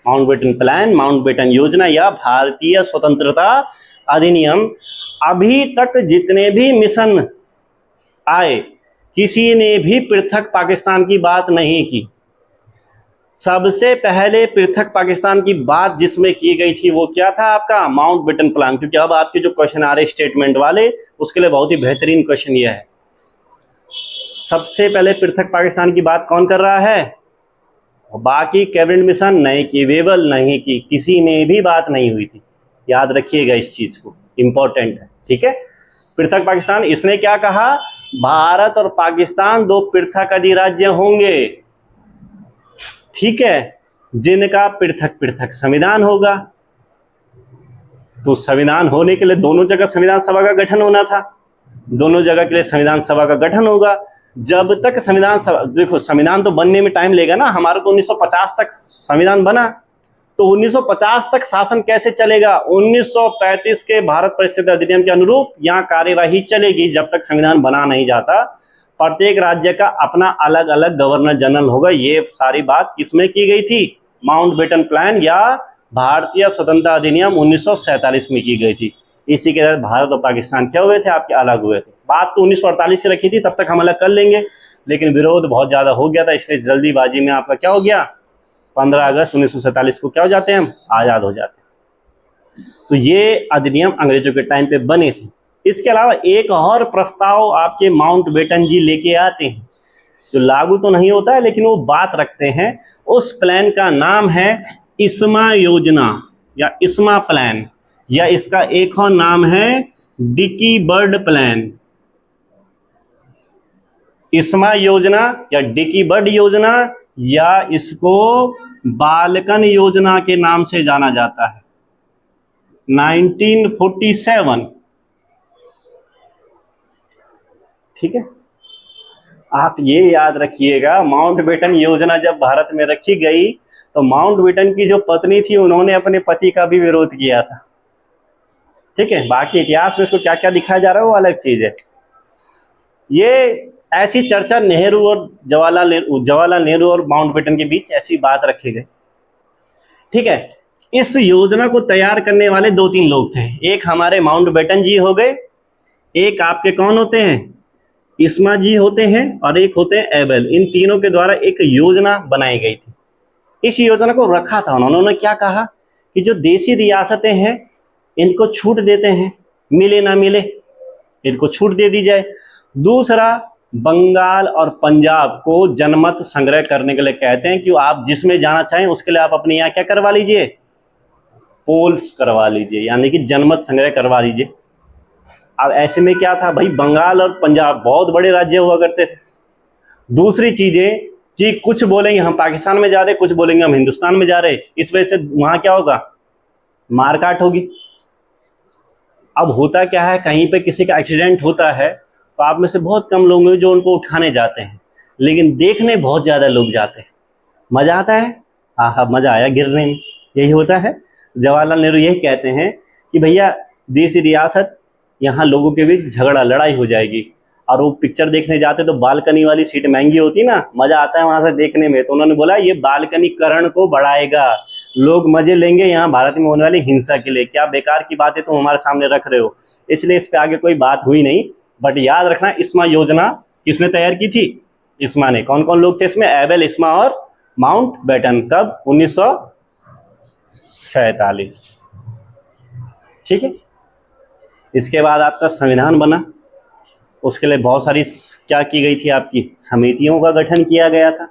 माउंटबेटन प्लान, माउंटबेटन योजना या भारतीय स्वतंत्रता अधिनियम। अभी तक जितने भी मिशन आए, किसी ने भी पृथक पाकिस्तान की बात नहीं की। सबसे पहले पृथक पाकिस्तान की बात जिसमें की गई थी वो क्या था? आपका माउंटबेटन प्लान। क्योंकि अब आपके जो क्वेश्चन आ रहे स्टेटमेंट वाले, उसके लिए बहुत ही बेहतरीन क्वेश्चन ये है। सबसे पहले पृथक पाकिस्तान की बात कौन कर रहा है? बाकी कैबिनेट मिशन नहीं की, वेबल नहीं की, किसी में भी बात नहीं हुई थी। याद रखिएगा इस चीज को, इंपॉर्टेंट है। ठीक है, पृथक पाकिस्तान। इसने क्या कहा? भारत और पाकिस्तान दो पृथक अधिराज्य होंगे, ठीक है, जिनका पृथक पृथक संविधान होगा। तो संविधान होने के लिए दोनों जगह संविधान सभा का गठन होना था, दोनों जगह के लिए संविधान सभा का गठन होगा। जब तक संविधान सभा, देखो संविधान तो बनने में टाइम लेगा ना, हमारा तो 1950 तक संविधान बना, तो 1950 तक शासन कैसे चलेगा? 1935 के भारत परिषद अधिनियम के अनुरूप यहाँ कार्यवाही चलेगी जब तक संविधान बना नहीं जाता। प्रत्येक राज्य का अपना अलग अलग गवर्नर जनरल होगा। ये सारी बात किसमें की गई थी? माउंटबेटन प्लान या भारतीय स्वतंत्रता अधिनियम 1947 में की गई थी। इसी के तहत भारत और पाकिस्तान क्या हुए थे? आपके अलग हुए थे। बात तो 1948 की रखी थी, तब तक हम अलग कर लेंगे, लेकिन विरोध बहुत ज्यादा हो गया था, इसलिए जल्दीबाजी में आपका क्या हो गया, 15 अगस्त 1947 को क्या हो जाते हैं हम? आजाद हो जाते हैं। तो ये अधिनियम अंग्रेजों के टाइम पे बने थे। इसके अलावा एक और प्रस्ताव आपके माउंटबेटन जी लेके आते हैं, जो लागू तो नहीं होता है लेकिन वो बात रखते हैं। उस प्लान का नाम है इस्मा योजना या इस्मा प्लान, या इसका एक और नाम है डिकी बर्ड प्लान। इस्मा योजना या डिकी बर्ड योजना, या इसको बालकन योजना के नाम से जाना जाता है। 1947, ठीक है। आप ये याद रखिएगा, माउंटबेटन योजना जब भारत में रखी गई तो माउंटबेटन की जो पत्नी थी उन्होंने अपने पति का भी विरोध किया था, ठीक है। बाकी इतिहास में इसको क्या क्या दिखाया जा रहा है वो अलग चीज है। ये ऐसी चर्चा नेहरू और जवाहरलाल नेहरू और माउंटबेटन के बीच ऐसी बात रखी गई, ठीक है। इस योजना को तैयार करने वाले 2-3 लोग थे। एक हमारे माउंटबेटन जी हो गए, एक आपके कौन होते हैं? इस्मा जी होते हैं, और एक होते हैं एबेल। इन तीनों के द्वारा एक योजना बनाई गई थी। इस योजना को रखा था उन्होंने क्या कहा कि जो देसी रियासतें हैं इनको छूट देते हैं, मिले ना मिले इनको छूट दे दी जाए। दूसरा, बंगाल और पंजाब को जनमत संग्रह करने के लिए कहते हैं कि आप जिसमें जाना चाहें उसके लिए आप अपने यहाँ क्या करवा लीजिए, पोल्स करवा लीजिए, यानी कि जनमत संग्रह करवा लीजिए। अब ऐसे में क्या था भाई, बंगाल और पंजाब बहुत बड़े राज्य हुआ करते थे। दूसरी चीजें कि कुछ बोलेंगे हम पाकिस्तान में जा रहे, कुछ बोलेंगे हम हिंदुस्तान में जा रहे, इस वजह से वहां क्या होगा, मारकाट होगी। अब होता क्या है, कहीं पे किसी का एक्सीडेंट होता है तो आप में से बहुत कम लोग हैं जो उनको उठाने जाते हैं, लेकिन देखने बहुत ज्यादा लोग जाते हैं। मजा आता है, हाँ मजा आया गिरने में, यही होता है। जवाहरलाल नेहरू यही कहते हैं कि भैया देसी रियासत, यहाँ लोगों के बीच झगड़ा लड़ाई हो जाएगी। और वो पिक्चर देखने जाते तो बालकनी वाली सीट महंगी होती ना, मजा आता है वहां से देखने में। तो उन्होंने बोला ये बालकनीकरण को बढ़ाएगा, लोग मजे लेंगे यहाँ भारत में होने वाली हिंसा के लिए। क्या बेकार की बातें तुम हमारे सामने रख रहे हो, इसलिए इस पे आगे कोई बात हुई नहीं। बट याद रखना, इस्मा योजना किसने तैयार की थी? इस्मा ने। कौन कौन लोग थे इसमें? एबेल, इस्मा और माउंटबेटन। कब? 1947, ठीक है। इसके बाद आपका संविधान बना, उसके लिए बहुत सारी क्या की गई थी, आपकी समितियों का गठन किया गया था।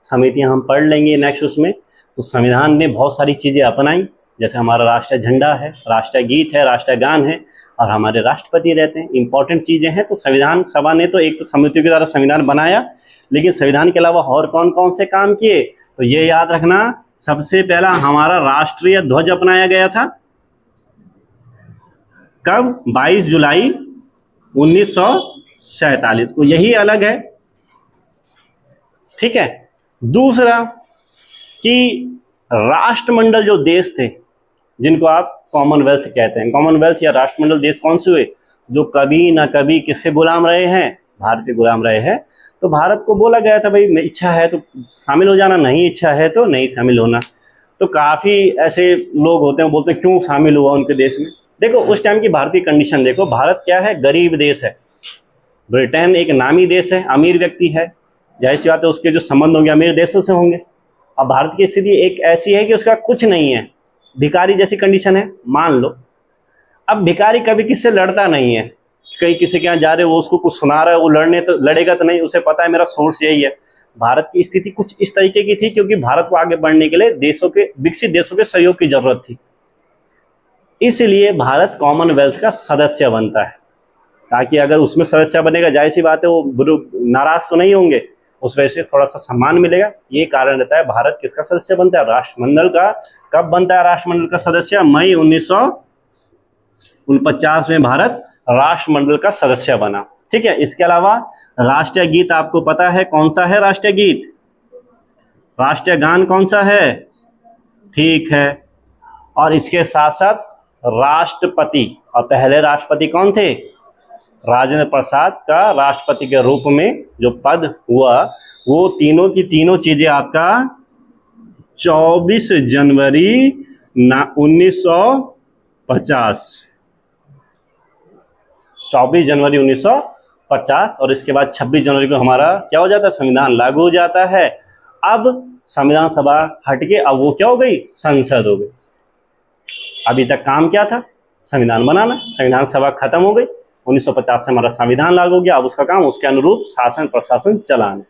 समितियां हम पढ़ लेंगे नेक्स्ट उसमें। तो संविधान ने बहुत सारी चीज़ें अपनाई, जैसे हमारा राष्ट्रीय झंडा है, राष्ट्रीय गीत है, राष्ट्रीय गान है, और हमारे राष्ट्रपति रहते हैं, इंपॉर्टेंट चीज़ें हैं। तो संविधान सभा ने तो एक तो समितियों के द्वारा संविधान बनाया, लेकिन संविधान के अलावा और कौन कौन से काम किए, तो ये याद रखना। सबसे पहला हमारा राष्ट्रीय ध्वज अपनाया गया था। कब? 22 जुलाई 1947 को, यही अलग है, ठीक है। दूसरा कि राष्ट्रमंडल जो देश थे, जिनको आप कॉमनवेल्थ कहते हैं, कॉमनवेल्थ या राष्ट्रमंडल देश कौन से हुए? जो कभी ना कभी किससे गुलाम रहे हैं? भारतीय गुलाम रहे हैं। तो भारत को बोला गया था भाई इच्छा है तो शामिल हो जाना, नहीं इच्छा है तो नहीं शामिल होना। तो काफी ऐसे लोग होते हैं बोलते हैं क्यों शामिल हुआ उनके देश में। देखो उस टाइम की भारतीय कंडीशन देखो, भारत क्या है, गरीब देश है। ब्रिटेन एक नामी देश है, अमीर व्यक्ति है, जाहिर सी बात है उसके जो संबंध होंगे अमीर देशों से होंगे। अब भारत की स्थिति एक ऐसी है कि उसका कुछ नहीं है, भिखारी जैसी कंडीशन है मान लो। अब भिखारी कभी किससे लड़ता नहीं है, कहीं किसी के यहाँ जा रहे हो वो उसको कुछ सुना रहा है, वो लड़ेगा तो नहीं, उसे पता है मेरा सोर्स यही है। भारत की स्थिति कुछ इस तरीके की थी, क्योंकि भारत को आगे बढ़ने के लिए विकसित देशों के सहयोग की जरूरत थी, इसलिए भारत कॉमनवेल्थ का सदस्य बनता है। ताकि अगर उसमें सदस्य बनेगा, जाहिर सी बात है वो नाराज तो नहीं होंगे, उस वजह से थोड़ा सा सम्मान मिलेगा। ये कारण रहता है भारत किसका सदस्य बनता है, राष्ट्रमंडल का। कब बनता है राष्ट्रमंडल का सदस्य, मई 1949 में भारत राष्ट्रमंडल का सदस्य बना। ठीक है, इसके अलावा राष्ट्रीय गीत आपको पता है कौन सा है, राष्ट्रीय गीत, राष्ट्रीय गान कौन सा है, ठीक है। और इसके साथ साथ राष्ट्रपति, और पहले राष्ट्रपति कौन थे, राजेंद्र प्रसाद का राष्ट्रपति के रूप में जो पद हुआ, वो तीनों की तीनों चीजें आपका 24 जनवरी 1950, 24 जनवरी 1950, और इसके बाद 26 जनवरी को हमारा क्या हो जाता है, संविधान लागू हो जाता है। अब संविधान सभा हटके अब वो क्या हो गई, संसद हो गई। अभी तक काम क्या था, संविधान बनाना। संविधान सभा खत्म हो गई, 1950 से हमारा संविधान लागू हो गया। अब उसका काम उसके अनुरूप शासन प्रशासन चलाना।